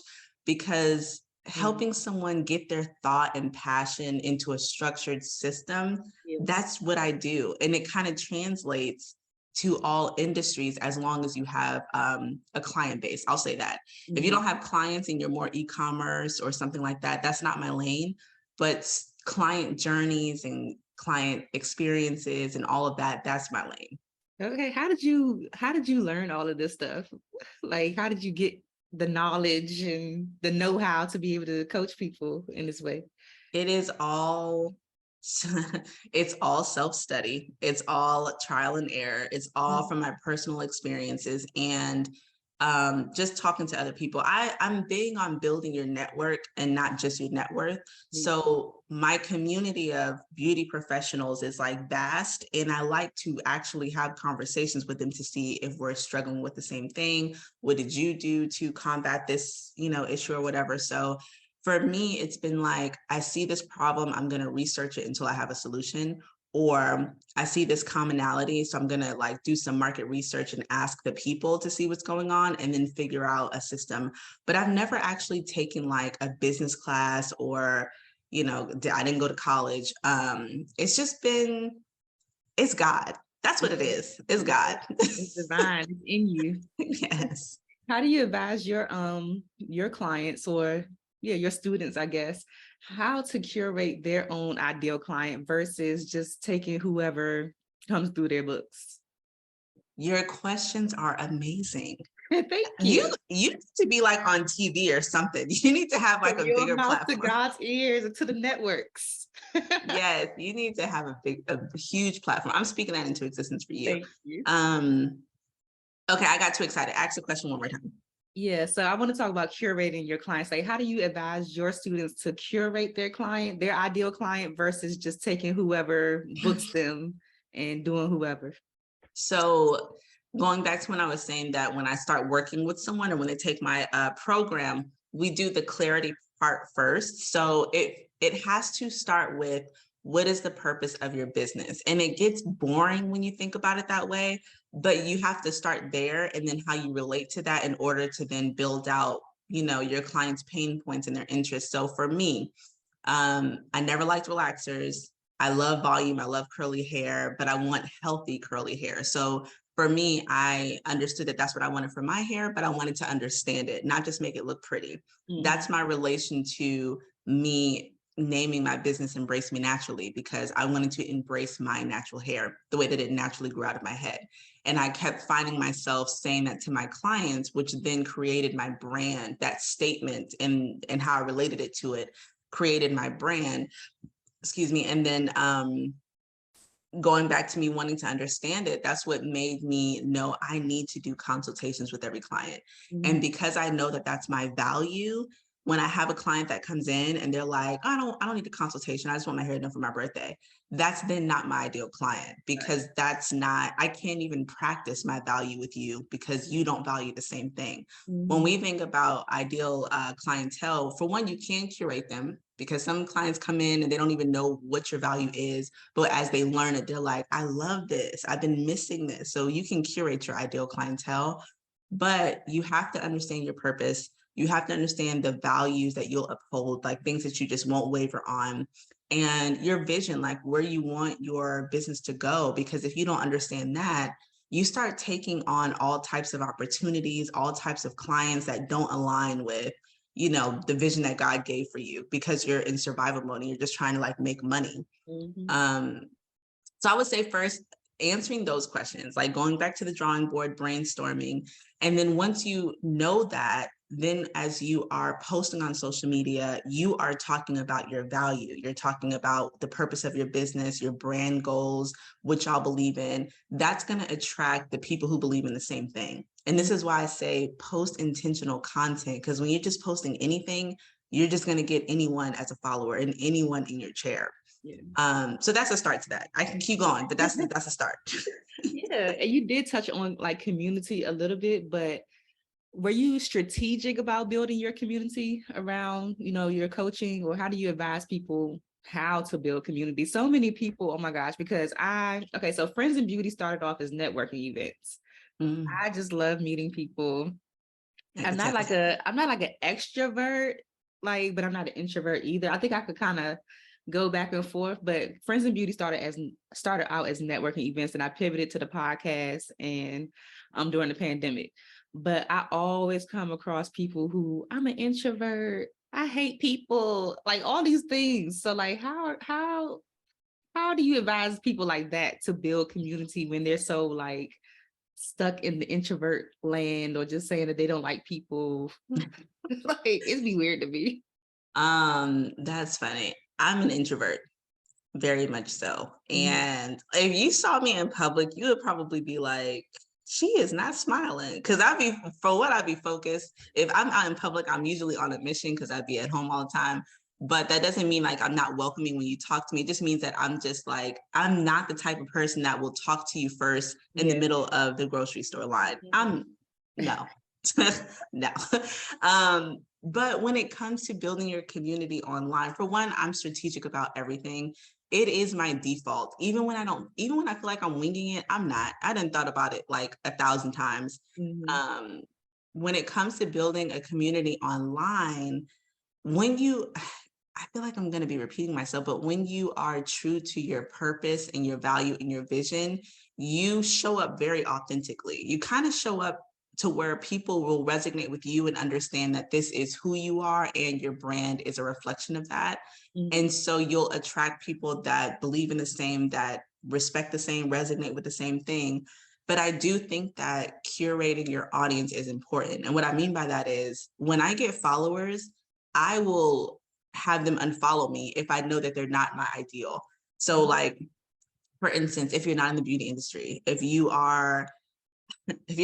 because helping someone get their thought and passion into a structured system, that's what I do. And it kind of translates to all industries as long as you have a client base. I'll say that. If you don't have clients and you're more e-commerce or something like that, that's not my lane. But client journeys and client experiences and all of that, that's my lane. Okay. How did you learn all of this stuff? Like, how did you get the knowledge and the know-how to be able to coach people in this way? It's all self-study. It's all trial and error. It's all from my personal experiences and just talking to other people. I'm big on building your network and not just your net worth. So my community of beauty professionals is like vast, and I like to actually have conversations with them to see if we're struggling with the same thing. What did you do to combat this, issue or whatever? So for me, it's been like, I see this problem, I'm going to research it until I have a solution. Or I see this commonality, so I'm going to like do some market research and ask the people to see what's going on and then figure out a system. But I've never actually taken like a business class or, I didn't go to college. It's just been, it's God. That's what it is. It's God. It's divine. It's in you. Yes. How do you advise your clients or your students, I guess, how to curate their own ideal client versus just taking whoever comes through their books? Your questions are amazing. Thank you. You need to be like on TV or something. You need to have like a bigger platform. To God's ears and to the networks. Yes, you need to have a huge platform. I'm speaking that into existence for you. Thank you. Okay, I got too excited. Ask the question one more time. Yeah, so I want to talk about curating your clients. Like, how do you advise your students to curate their client, their ideal client, versus just taking whoever books them and doing whoever? So going back to when I was saying that when I start working with someone or when they take my program, we do the clarity part first. So it has to start with, what is the purpose of your business? And it gets boring when you think about it that way, but you have to start there and then how you relate to that in order to then build out, your clients' pain points and their interests. So for me, I never liked relaxers. I love volume. I love curly hair, but I want healthy curly hair. So for me, I understood that that's what I wanted for my hair, but I wanted to understand it, not just make it look pretty. That's my relation to me naming my business Embrace Me Naturally, because I wanted to embrace my natural hair the way that it naturally grew out of my head. And I kept finding myself saying that to my clients, which then created my brand. That statement and how I related it to it created my brand. Excuse me. And then going back to me wanting to understand it, that's what made me know I need to do consultations with every client. Mm-hmm. And because I know that that's my value, when I have a client that comes in and they're like, I don't need a consultation, I just want my hair done for my birthday, that's then not my ideal client, because that's not, I can't even practice my value with you because you don't value the same thing. Mm-hmm. When we think about ideal clientele, for one, you can curate them, because some clients come in and they don't even know what your value is, but as they learn it, they're like, I love this, I've been missing this. So you can curate your ideal clientele, but you have to understand your purpose. You have to understand the values that you'll uphold, like things that you just won't waver on, and your vision, like where you want your business to go. Because if you don't understand that, you start taking on all types of opportunities, all types of clients that don't align with, the vision that God gave for you, because you're in survival mode and you're just trying to like make money. Mm-hmm. So I would say first, answering those questions, like going back to the drawing board, brainstorming. And then once you know that, then as you are posting on social media, you are talking about your value. You're talking about the purpose of your business, your brand goals, what y'all believe in. That's going to attract the people who believe in the same thing. And this is why I say post intentional content, because when you're just posting anything, you're just going to get anyone as a follower and anyone in your chair. Yeah. So that's a start to that. I can keep going, but that's a start. Yeah, and you did touch on like community a little bit, but were you strategic about building your community around, your coaching, or how do you advise people how to build community? So many people, oh my gosh, because so Friends in Beauty started off as networking events. I just love meeting people. I'm not like an extrovert, but I'm not an introvert either. I think I could kind of go back and forth, but Friends in Beauty started out as networking events, and I pivoted to the podcast and during the pandemic. But I always come across people who, I'm an introvert, I hate people, like all these things. So like how do you advise people like that to build community when they're so like stuck in the introvert land, or just saying that they don't like people? Like, it'd be weird to me. That's funny. I'm an introvert, very much so. And if you saw me in public, you would probably be like, she is not smiling, because I'd be focused. If I'm out in public, I'm usually on a mission because I'd be at home all the time. But that doesn't mean like I'm not welcoming when you talk to me. It just means that I'm just like, I'm not the type of person that will talk to you first in the middle of the grocery store line. No. No. But when it comes to building your community online, for one, I'm strategic about everything. It is my default. Even when I feel like I'm winging it, I'm not. I done thought about it like 1,000 times. When it comes to building a community online, I feel like I'm going to be repeating myself, but when you are true to your purpose and your value and your vision, you show up very authentically. You kind of show up to where people will resonate with you and understand that this is who you are and your brand is a reflection of that. And so you'll attract people that believe in the same, that respect the same, resonate with the same thing. But I do think that curating your audience is important. And what I mean by that is, when I get followers, I will have them unfollow me if I know that they're not my ideal. So like, for instance, if you're not in the beauty industry, if you're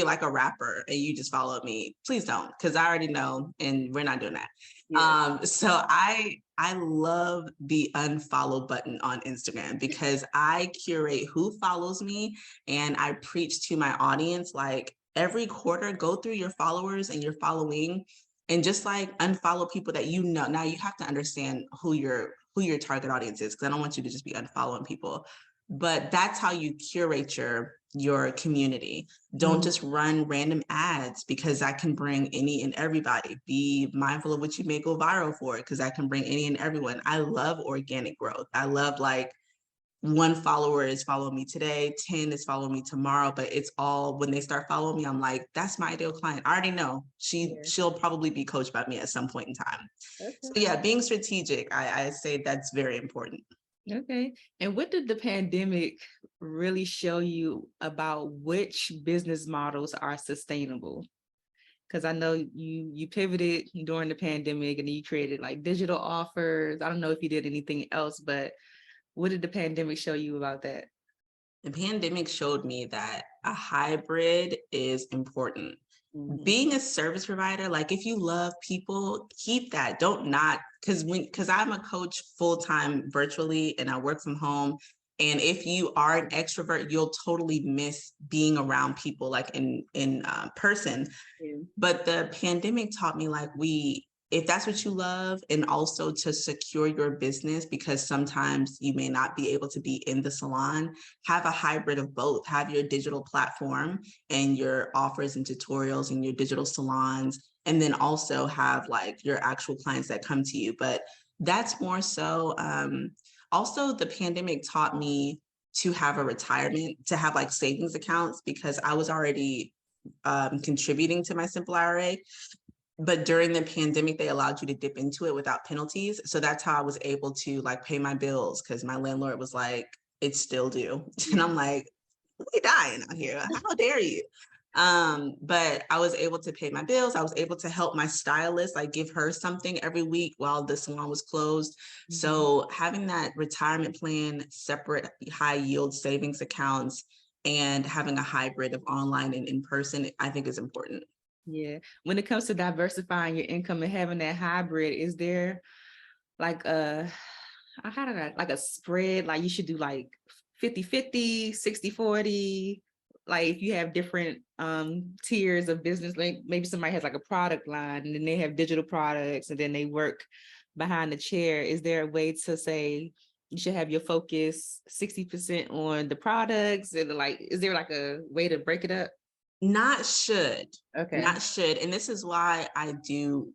like a rapper and you just followed me, please don't, because I already know, and we're not doing that. So I love the unfollow button on Instagram, because I curate who follows me, and I preach to my audience, like, every quarter, go through your followers and your following, and just like unfollow people that you know. Now you have to understand who your target audience is, because I don't want you to just be unfollowing people. But that's how you curate your community. Don't just run random ads, because that can bring any and everybody. Be mindful of what you may go viral for, because that can bring any and everyone. I love organic growth. I love like one follower is following me today, 10 is following me tomorrow, but it's all when they start following me, I'm like, that's my ideal client. I already know she'll probably be coached by me at some point in time. Okay. So yeah, being strategic, I say that's very important. Okay. And what did the pandemic really show you about which business models are sustainable? Because I know you pivoted during the pandemic and you created like digital offers. I don't know if you did anything else, but what did the pandemic show you about that? The pandemic showed me that a hybrid is important. Being a service provider, like if you love people, keep that. Don't not, because I'm a coach full-time virtually and I work from home. And if you are an extrovert, you'll totally miss being around people like in person. Yeah. But the pandemic taught me like if that's what you love, and also to secure your business, because sometimes you may not be able to be in the salon, have a hybrid of both. Have your digital platform and your offers and tutorials and your digital salons, and then also have like your actual clients that come to you. But that's more so. Also, the pandemic taught me to have a retirement, to have like savings accounts, because I was already contributing to my Simple IRA. But during the pandemic, they allowed you to dip into it without penalties. So that's how I was able to like pay my bills, because my landlord was like, it's still due. And I'm like, we dying out here. How dare you? But I was able to pay my bills. I was able to help my stylist, like give her something every week while the salon was closed. So having that retirement plan, separate high yield savings accounts, and having a hybrid of online and in person, I think is important. Yeah. When it comes to diversifying your income and having that hybrid, is there like like a spread, like you should do like 50-50, 60-40, like if you have different tiers of business, like maybe somebody has like a product line and then they have digital products and then they work behind the chair. Is there a way to say you should have your focus 60% on the products, and like, is there like a way to break it up? Not should. Okay. Not should. And this is why I do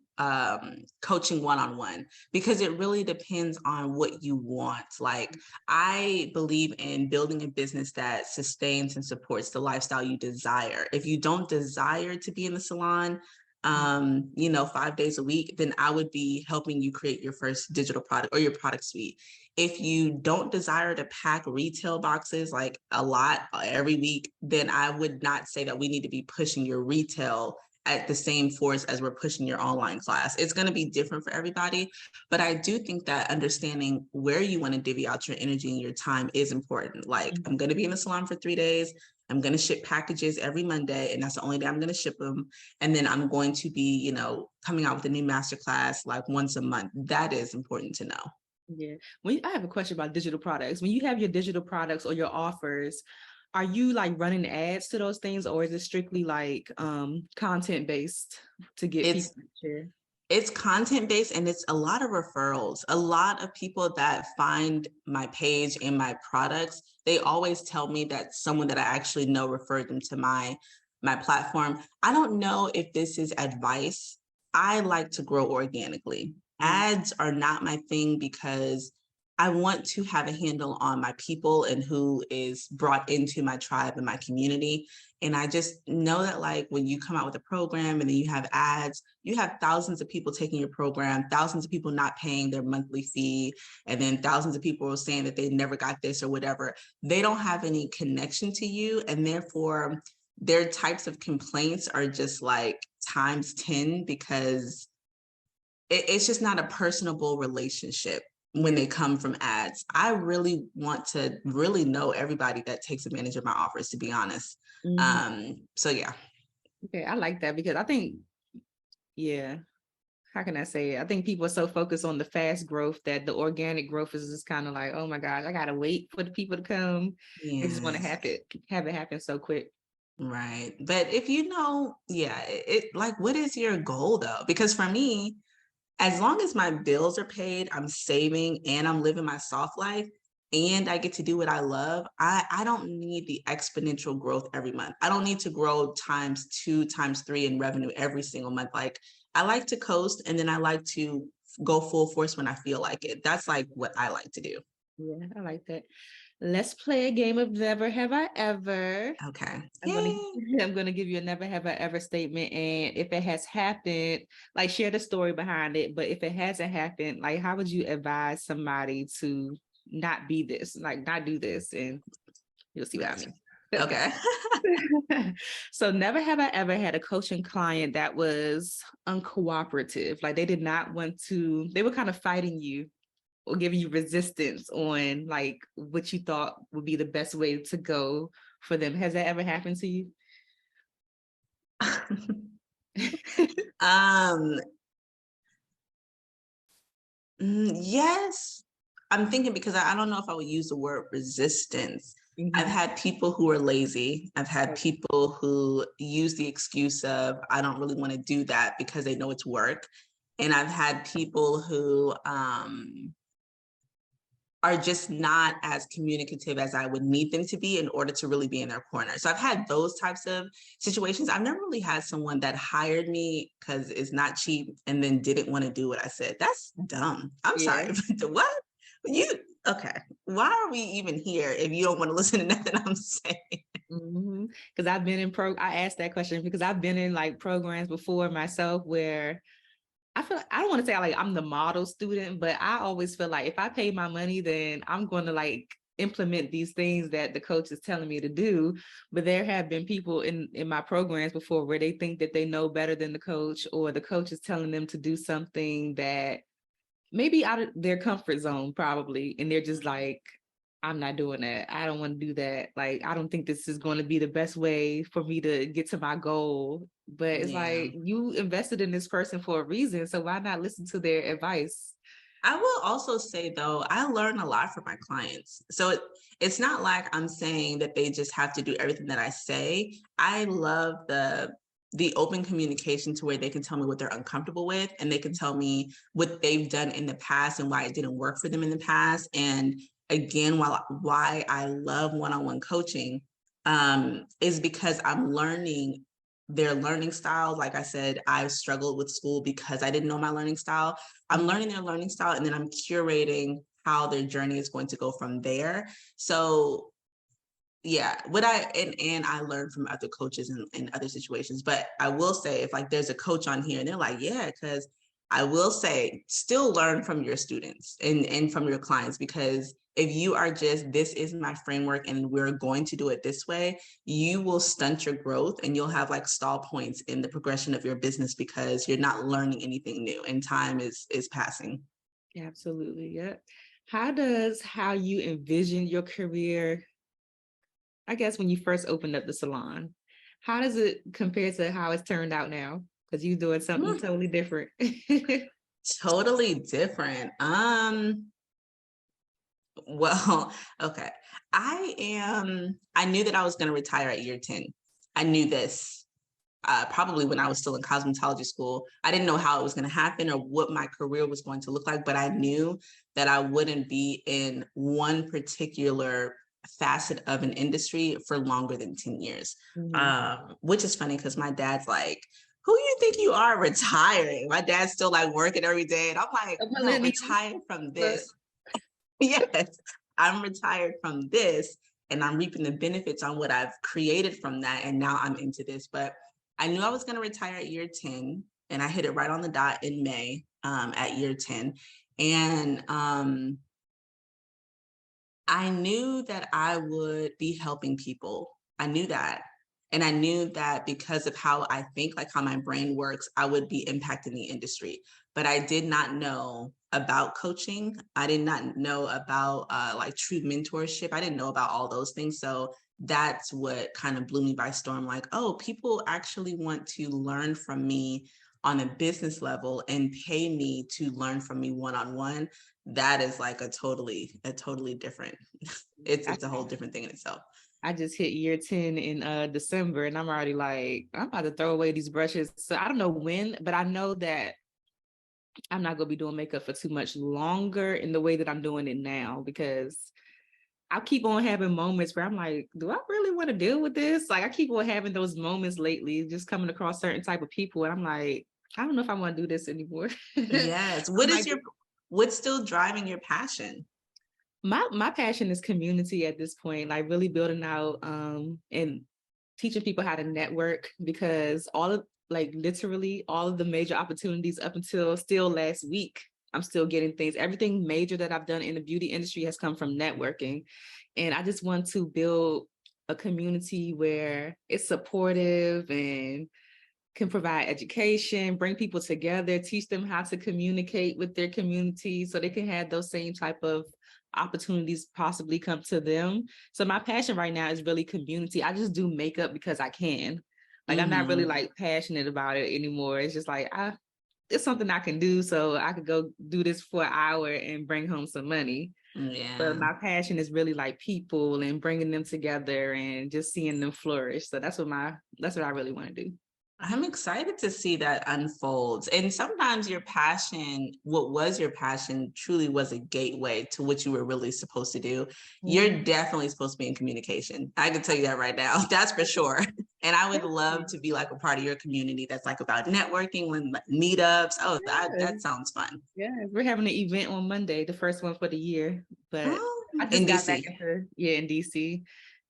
coaching one-on-one, because it really depends on what you want. Like, I believe in building a business that sustains and supports the lifestyle you desire. If you don't desire to be in the salon, 5 days a week, then I would be helping you create your first digital product or your product suite. If you don't desire to pack retail boxes like a lot every week, then I would not say that we need to be pushing your retail at the same force as we're pushing your online class. It's going to be different for everybody. But I do think that understanding where you want to divvy out your energy and your time is important. Like, I'm going to be in the salon for 3 days. I'm going to ship packages every Monday, and that's the only day I'm going to ship them. And then I'm going to be, coming out with a new masterclass like once a month. That is important to know. Yeah. I have a question about digital products. When you have your digital products or your offers, are you like running ads to those things, or is it strictly like content based to get people to share? It's content based, and it's a lot of referrals. A lot of people that find my page and my products, they always tell me that someone that I actually know referred them to my platform. I don't know if this is advice. I like to grow organically. Ads are not my thing, because I want to have a handle on my people and who is brought into my tribe and my community. And I just know that, like, when you come out with a program and then you have ads, you have thousands of people taking your program, thousands of people not paying their monthly fee, and then thousands of people saying that they never got this or whatever. They don't have any connection to you, and therefore their types of complaints are just like times 10, because it's just not a personable relationship when they come from ads. I really want to really know everybody that takes advantage of my offers, to be honest. So yeah. Okay, I like that, because I think, how can I say it? I think people are so focused on the fast growth that the organic growth is just kind of like, oh my gosh, I gotta wait for the people to come. They just want to have it happen so quick. Right. But if like, what is your goal though? Because for me, as long as my bills are paid, I'm saving, and I'm living my soft life, and I get to do what I love, I don't need the exponential growth every month. I don't need to grow times 2, times 3 in revenue every single month. Like, I like to coast, and then I like to go full force when I feel like it. That's like what I like to do. Yeah, I like that. Let's play a game of Never Have I Ever. Okay. I'm gonna give you a never have I ever statement, and if it has happened, like share the story behind it. But if it hasn't happened, like how would you advise somebody to not be this, like not do this, and you'll see what I mean. Okay. So never have I ever had a coaching client that was uncooperative. Like they did not want to, they were kind of fighting you or giving you resistance on like what you thought would be the best way to go for them. Has that ever happened to you? Yes. I'm thinking because I don't know if I would use the word resistance. I've had people who are lazy. I've had people who use the excuse of, I don't really want to do that because they know it's work. And I've had people who are just not as communicative as I would need them to be in order to really be in their corner. So I've had those types of situations. I've never really had someone that hired me because it's not cheap and then didn't want to do what I said. That's dumb. I'm sorry. What? Okay. Why are we even here if you don't want to listen to nothing I'm saying? Because I've been I asked that question because I've been in like programs before myself where I feel like, I don't want to say like I'm the model student, but I always feel like if I pay my money, then I'm going to like implement these things that the coach is telling me to do. But there have been people in my programs before where they think that they know better than the coach, or the coach is telling them to do something that maybe out of their comfort zone probably. And they're just like, I'm not doing that. I don't want to do that. Like, I don't think this is going to be the best way for me to get to my goal. But it's like, you invested in this person for a reason. So why not listen to their advice? I will also say, though, I learn a lot from my clients. So it's not like I'm saying that they just have to do everything that I say. I love the open communication to where they can tell me what they're uncomfortable with, and they can tell me what they've done in the past and why it didn't work for them in the past. And again, why I love one-on-one coaching is because I'm learning their learning style. Like I said, I struggled with school because I didn't know my learning style. I'm learning their learning style, and then I'm curating how their journey is going to go from there. So yeah, and I learned from other coaches in other situations. But I will say, if like there's a coach on here and they're like, yeah, because I will say, still learn from your students and from your clients, because if you are just, this is my framework and we're going to do it this way, you will stunt your growth and you'll have like stall points in the progression of your business because you're not learning anything new and time is passing. Absolutely. Yeah. How you envision your career, I guess, when you first opened up the salon, how does it compare to how it's turned out now? Because you're doing something totally different. Totally different. Well, okay. I knew that I was going to retire at year 10. I knew this probably when I was still in cosmetology school. I didn't know how it was going to happen or what my career was going to look like, but I knew that I wouldn't be in one particular facet of an industry for longer than 10 years, which is funny because my dad's like, who you think you are retiring? My dad's still like working every day. And I'm like, no, retired from this. Yes, I'm retired from this and I'm reaping the benefits on what I've created from that. And now I'm into this. But I knew I was going to retire at year 10 and I hit it right on the dot in May at year 10. And I knew that I would be helping people. I knew that. And I knew that because of how I think, like how my brain works, I would be impacting the industry. But I did not know about coaching. I did not know about like true mentorship. I didn't know about all those things. So that's what kind of blew me by storm. Like, oh, people actually want to learn from me on a business level and pay me to learn from me one-on-one. That is like a totally different, it's a whole different thing in itself. I just hit year 10 in December and I'm already like, I'm about to throw away these brushes. So I don't know when, but I know that I'm not going to be doing makeup for too much longer in the way that I'm doing it now, because I keep on having moments where I'm like, do I really want to deal with this? Like I keep on having those moments lately, just coming across certain type of people. And I'm like, I don't know if I want to do this anymore. Yes. What's still driving your passion? My passion is community at this point, like really building out and teaching people how to network, because literally all of the major opportunities up until still last week, I'm still getting things. Everything major that I've done in the beauty industry has come from networking. And I just want to build a community where it's supportive and can provide education, bring people together, teach them how to communicate with their community so they can have those same type of opportunities possibly come to them. So my passion right now is really community. I just do makeup because I can. Like, I'm not really like passionate about it anymore. It's just like, it's something I can do. So I could go do this for an hour and bring home some money. Yeah. But my passion is really like people and bringing them together and just seeing them flourish. So that's what I really want to do. I'm excited to see that unfolds. And sometimes your passion, what was your passion, truly was a gateway to what you were really supposed to do. You're definitely supposed to be in communication. I can tell you that right now. That's for sure. And I would love to be like a part of your community that's like about networking, when meetups. Oh, that sounds fun. Yeah, we're having an event on Monday, the first one for the year. But I just in got DC. back into in DC.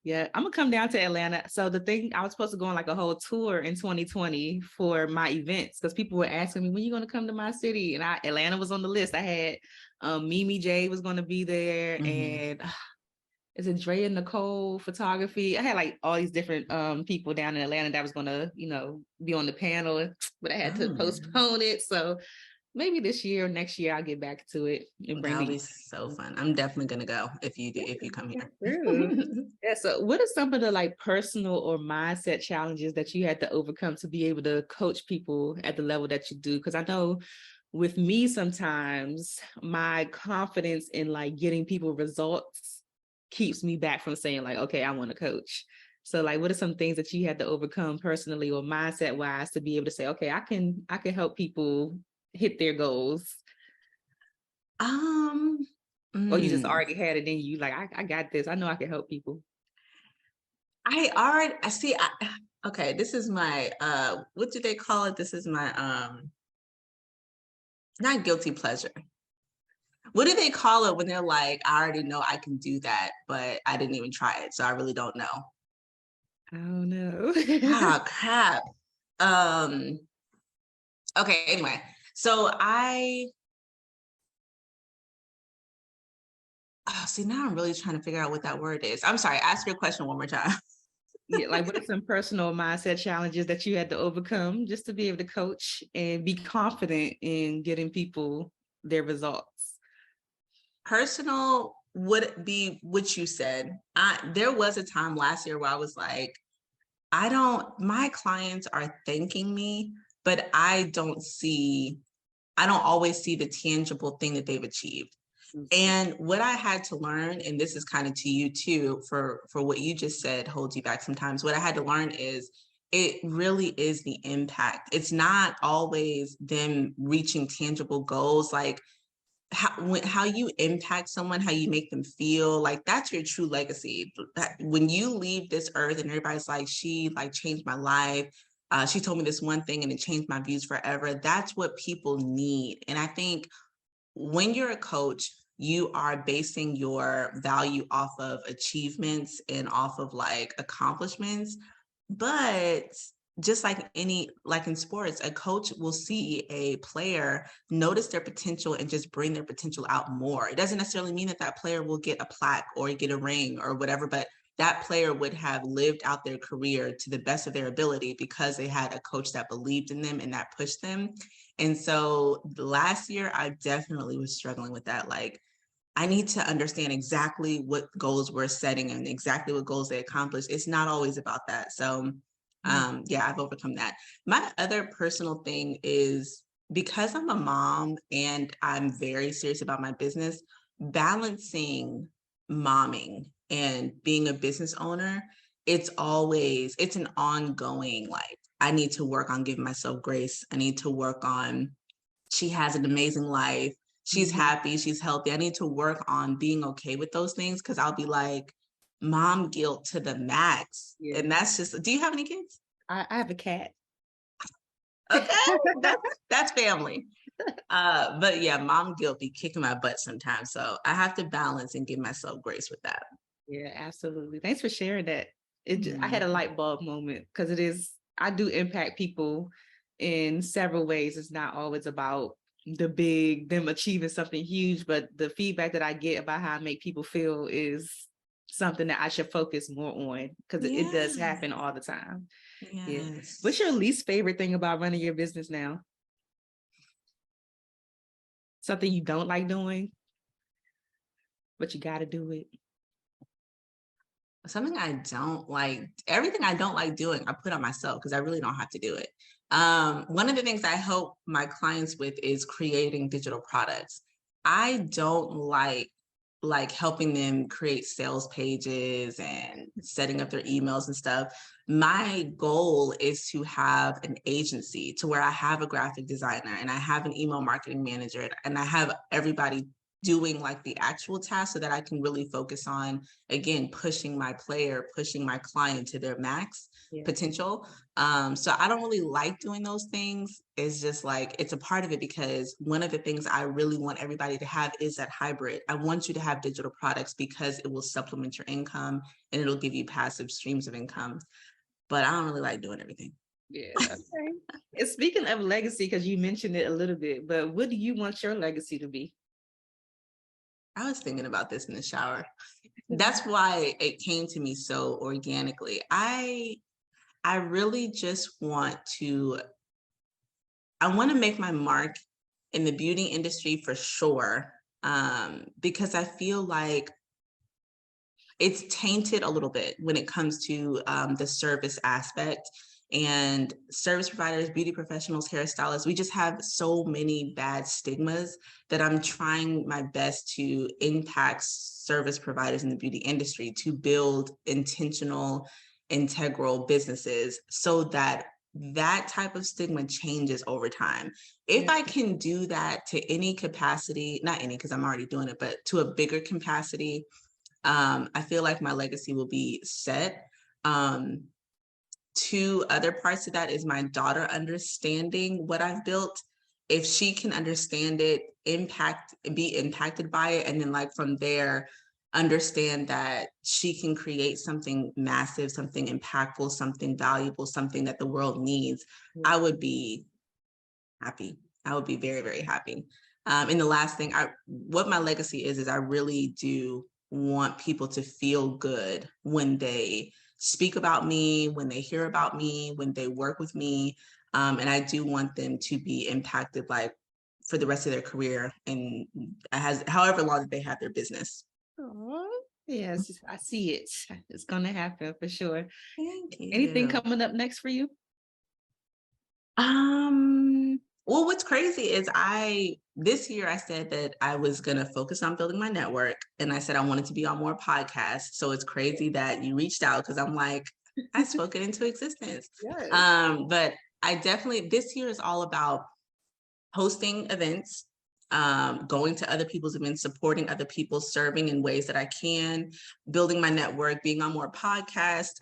Yeah, I'm gonna come down to Atlanta. So the thing, I was supposed to go on like a whole tour in 2020 for my events, because people were asking me, when are you gonna come to my city? And Atlanta was on the list. I had Mimi J was gonna be there, and is it Drea Nicole photography? I had like all these different people down in Atlanta that was gonna, be on the panel, but I had to postpone it. So maybe this year or next year I'll get back to it and bring That'll be so fun. I'm definitely gonna go if you come here. Yeah. So what are some of the like personal or mindset challenges that you had to overcome to be able to coach people at the level that you do? Because I know with me, sometimes my confidence in like getting people results keeps me back from saying like, okay, I want to coach. So like, what are some things that you had to overcome personally or mindset wise to be able to say, okay, I can help people hit their goals? Or you just already had it in you, like, I got this. I know I can help people. I see. Okay, this is my, what do they call it? This is my, not guilty pleasure. What do they call it when they're like, I already know I can do that, but I didn't even try it, so I really don't know. I don't know. Crap. Okay, anyway, so see, now I'm really trying to figure out what that word is. I'm sorry, ask your question one more time. Yeah, like what are some personal mindset challenges that you had to overcome just to be able to coach and be confident in getting people their results? Personal would be what you said. There was a time last year where I was like, my clients are thanking me, but I don't always see the tangible thing that they've achieved. And what I had to learn, and this is kind of to you too, for what you just said holds you back sometimes, what I had to learn is it really is the impact. It's not always them reaching tangible goals. Like how you impact someone, how you make them feel, like that's your true legacy. When you leave this earth and everybody's like, she like changed my life. She told me this one thing and it changed my views forever. That's what people need. And I think when you're a coach, you are basing your value off of achievements and off of like accomplishments. But just like in sports, a coach will see a player notice their potential and just bring their potential out more. It doesn't necessarily mean that player will get a plaque or get a ring or whatever, but that player would have lived out their career to the best of their ability because they had a coach that believed in them and that pushed them. And so last year, I definitely was struggling with that. Like, I need to understand exactly what goals we're setting and exactly what goals they accomplish. It's not always about that. So yeah, I've overcome that. My other personal thing is, because I'm a mom and I'm very serious about my business, balancing momming and being a business owner, it's an ongoing, like, I need to work on giving myself grace. I need to work on, she has an amazing life. She's happy, she's healthy. I need to work on being okay with those things, because I'll be like, mom guilt to the max. Yeah. And that's just, do you have any kids? I have a cat. Okay, that's family. But yeah, mom guilt be kicking my butt sometimes. So I have to balance and give myself grace with that. Yeah, absolutely. Thanks for sharing that. I had a light bulb moment because I do impact people in several ways. It's not always about them achieving something huge, but the feedback that I get about how I make people feel is something that I should focus more on because it does happen all the time. Yes. Yeah. What's your least favorite thing about running your business now? Something you don't like doing, but you got to do it. Something I don't like, everything I don't like doing, I put on myself because I really don't have to do it. One of the things I help my clients with is creating digital products. I don't like helping them create sales pages and setting up their emails and stuff. My goal is to have an agency to where I have a graphic designer and I have an email marketing manager and I have everybody doing like the actual task so that I can really focus on, again, pushing my client to their max potential. So I don't really like doing those things. It's just like, it's a part of it because one of the things I really want everybody to have is that hybrid. I want you to have digital products because it will supplement your income and it'll give you passive streams of income. But I don't really like doing everything. Yeah. Okay. And speaking of legacy, because you mentioned it a little bit, but what do you want your legacy to be? I was thinking about this in the shower. That's why it came to me so organically. I really just want to make my mark in the beauty industry for sure, because I feel like it's tainted a little bit when it comes to the service aspect. And service providers, beauty professionals, hairstylists, we just have so many bad stigmas that I'm trying my best to impact service providers in the beauty industry to build intentional, integral businesses so that that type of stigma changes over time. If I can do that to any capacity, not any, because I'm already doing it, but to a bigger capacity, I feel like my legacy will be set. Two other parts of that is my daughter understanding what I've built. If she can understand it, be impacted by it, and then like from there, understand that she can create something massive, something impactful, something valuable, something that the world needs, I would be happy. I would be very, very happy. And the last thing, what my legacy is I really do want people to feel good when they speak about me, when they hear about me, when they work with me. And I do want them to be impacted like for the rest of their career and however long that they have their business. Oh, yes, I see it. It's going to happen for sure. Thank you. Anything coming up next for you? Well, what's crazy is this year I said that I was going to focus on building my network. And I said I wanted to be on more podcasts. So it's crazy that you reached out because I'm like, I spoke it into existence. Yes. But I definitely, this year is all about hosting events, going to other people's events, supporting other people, serving in ways that I can, building my network, being on more podcasts.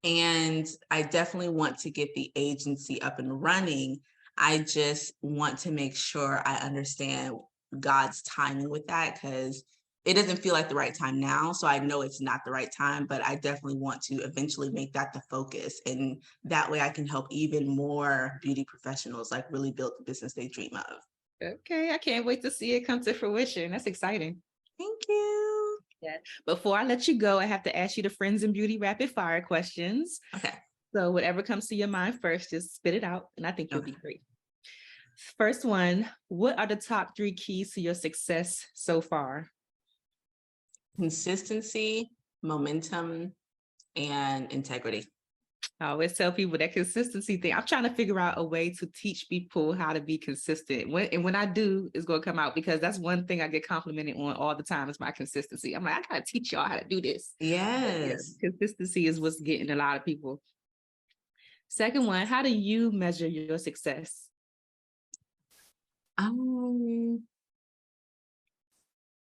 And I definitely want to get the agency up and running. I just want to make sure I understand God's timing with that because it doesn't feel like the right time now. So I know it's not the right time, but I definitely want to eventually make that the focus. And that way I can help even more beauty professionals like really build the business they dream of. Okay, I can't wait to see it come to fruition. That's exciting. Thank you. Yeah. Before I let you go, I have to ask you the Friends in Beauty rapid fire questions. Okay. So whatever comes to your mind first, just spit it out, and I think you'll be great. First one, what are the top 3 keys to your success so far? Consistency, momentum, and integrity. I always tell people that consistency thing. I'm trying to figure out a way to teach people how to be consistent. When I do, it's going to come out because that's one thing I get complimented on all the time is my consistency. I'm like, I got to teach y'all how to do this. Yes. Yeah, consistency is what's getting a lot of people. Second one, how do you measure your success?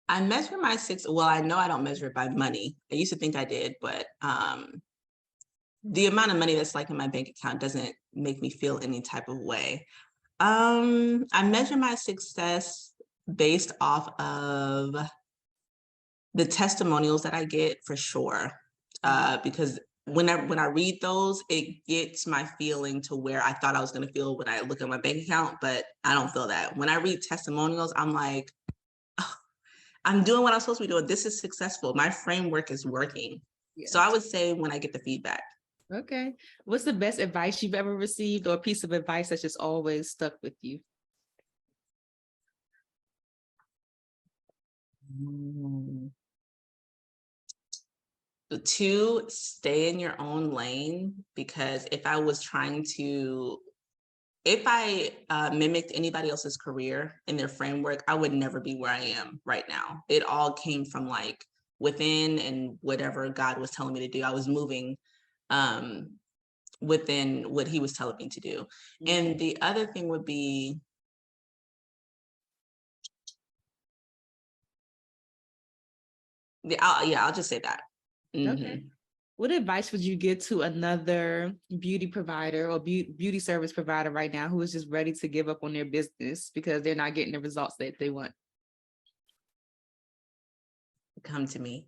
I measure my success. Well, I know I don't measure it by money. I used to think I did, but the amount of money that's like in my bank account doesn't make me feel any type of way. I measure my success based off of the testimonials that I get for sure. Because when I read those, it gets my feeling to where I thought I was going to feel when I look at my bank account, but I don't feel that. When I read testimonials, I'm like, oh, I'm doing what I'm supposed to be doing. This is successful. My framework is working. Yeah. So I would say when I get the feedback. Okay. What's the best advice you've ever received, or a piece of advice that's just always stuck with you? To stay in your own lane, because if I mimicked anybody else's career in their framework, I would never be where I am right now. It all came from like within, and whatever God was telling me to do, I was moving within what he was telling me to do. Mm-hmm. And the other thing would be, I'll just say that. Mm-hmm. Okay. What advice would you give to another beauty provider or beauty service provider right now who is just ready to give up on their business because they're not getting the results that they want? Come to me.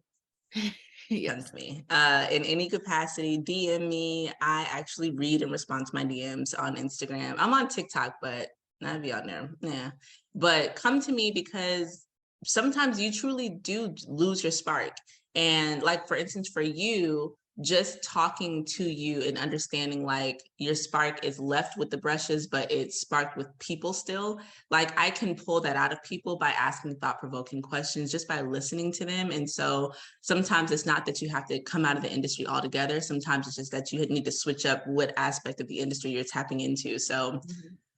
Yes. Come to me. In any capacity, DM me. I actually read and respond to my DMs on Instagram. I'm on TikTok, but I'd be on there. Yeah. But come to me, because sometimes you truly do lose your spark. And like, for instance, for you, just talking to you and understanding like your spark is left with the brushes, but it's sparked with people still. Like, I can pull that out of people by asking thought-provoking questions, just by listening to them. And so sometimes it's not that you have to come out of the industry altogether. Sometimes it's just that you need to switch up what aspect of the industry you're tapping into. So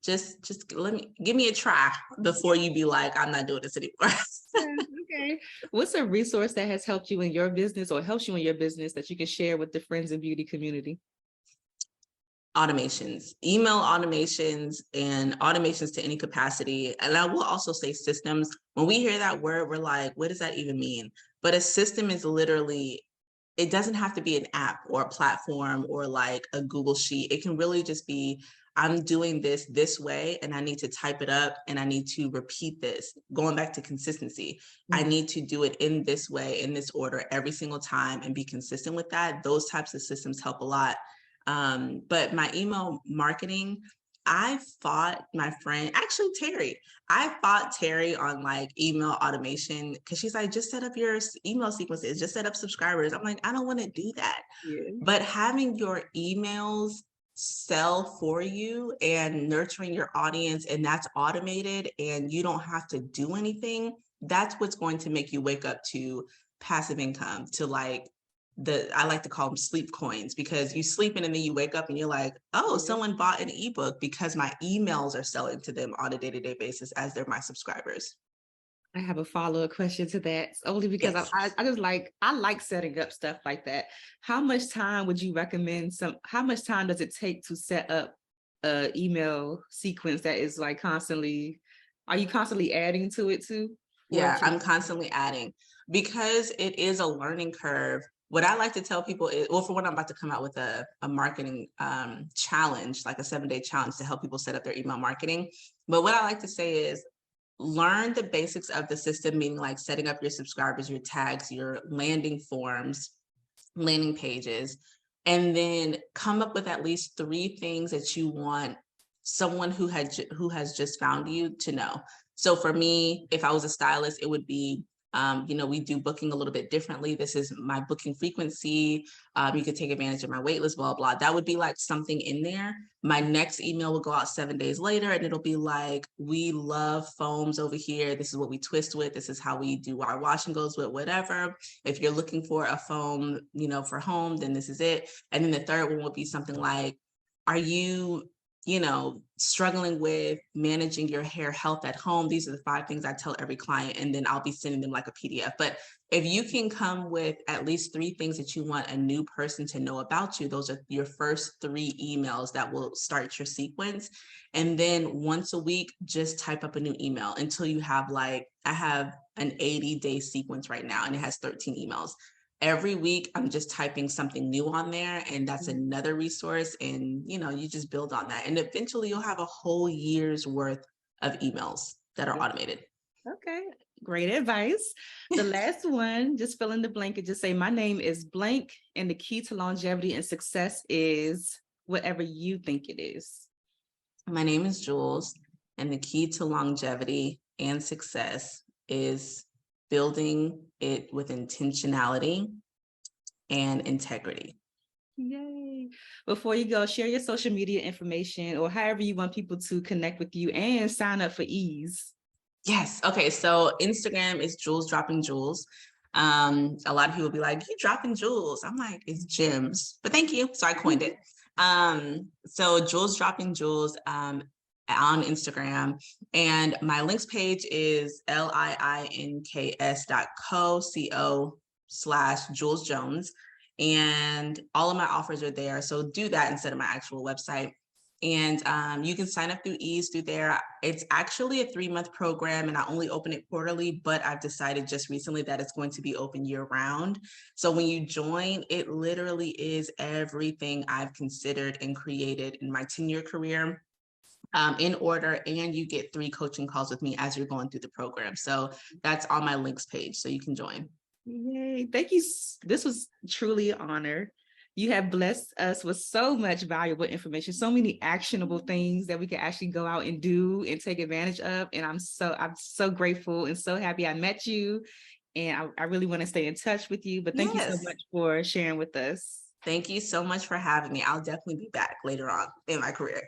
just give me a try before you be like, I'm not doing this anymore. Okay. What's a resource that has helped you in your business or helps you in your business that you can share with the friends and beauty community? Automations, email automations, and automations to any capacity. And I will also say systems. When we hear that word, we're like, what does that even mean? But a system is literally, it doesn't have to be an app or a platform or like a Google Sheet. It can really just be, I'm doing this way, and I need to type it up, and I need to repeat this. Going back to consistency, I need to do it in this way, in this order every single time, and be consistent with that. Those types of systems help a lot. But my email marketing, I fought my friend, actually Terry. I fought Terry on like email automation, because she's like, just set up your email sequences, just set up subscribers. I'm like, I don't want to do that. Yeah. But having your emails sell for you and nurturing your audience, and that's automated and you don't have to do anything, that's what's going to make you wake up to passive income, to like I like to call them sleep coins, because you sleeping and then you wake up and you're like, oh, someone bought an ebook because my emails are selling to them on a day-to-day basis as they're my subscribers. I have a follow-up question to that, only because yes. I like setting up stuff like that. How much time would you recommend how much time does it take to set up an email sequence that is like are you constantly adding to it too? Yeah, I'm constantly adding, because it is a learning curve. What I like to tell people is, well, for one, I'm about to come out with a marketing challenge, like a 7-day challenge to help people set up their email marketing. But what I like to say is, learn the basics of the system, meaning like setting up your subscribers, your tags, your landing forms, landing pages, and then come up with at least 3 things that you want someone who has just found you to know. So for me, if I was a stylist, it would be, we do booking a little bit differently. This is my booking frequency. You could take advantage of my waitlist, blah, blah. That would be like something in there. My next email will go out 7 days later, and it'll be like, we love foams over here. This is what we twist with. This is how we do our wash and goes with, whatever. If you're looking for a foam, for home, then this is it. And then the third one would be something like, are you struggling with managing your hair health at home? These are the 5 things I tell every client, and then I'll be sending them like a PDF. But if you can come with at least 3 things that you want a new person to know about you, those are your first 3 emails that will start your sequence. And then once a week, just type up a new email until you have I have an 80-day sequence right now, and it has 13 emails. every week I'm just typing something new on there, and that's another resource. And, you just build on that. And eventually you'll have a whole year's worth of emails that are automated. Okay. Great advice. The last one, just fill in the blank and just say, my name is blank, and the key to longevity and success is whatever you think it is. My name is Jules, and the key to longevity and success is building it with intentionality and integrity. Yay. Before you go, share your social media information or however you want people to connect with you and sign up for ease. Yes. Okay. So Instagram is Jules Dropping Jewels. A lot of people be like, you dropping jewels. I'm like, it's gems, but thank you. So I coined it. So Jules Dropping Jewels on Instagram, and my links page is links.co/Jules Jones. And all of my offers are there. So do that instead of my actual website. And you can sign up through ease through there. It's actually a 3-month program, and I only open it quarterly, but I've decided just recently that it's going to be open year round. So when you join, it literally is everything I've considered and created in my 10-year career in order, and you get 3 coaching calls with me as you're going through the program. So that's on my links page, so you can join. Yay. Thank you. This was truly an honor. You have blessed us with so much valuable information, so many actionable things that we can actually go out and do and take advantage of. And I'm so grateful and so happy I met you. And I really want to stay in touch with you. But thank you so much for sharing with us. Thank you so much for having me. I'll definitely be back later on in my career.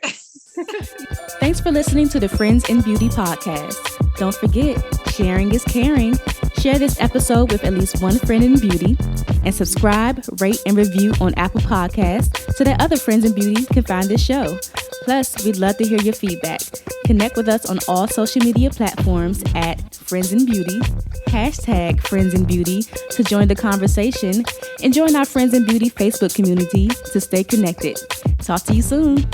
Thanks for listening to the Friends in Beauty podcast. Don't forget, sharing is caring. Share this episode with at least one friend in beauty, and subscribe, rate, and review on Apple Podcasts so that other friends in beauty can find this show. Plus, we'd love to hear your feedback. Connect with us on all social media platforms at Friends in Beauty, #Friends in Beauty to join the conversation, and join our Friends in Beauty Facebook community to stay connected. Talk to you soon.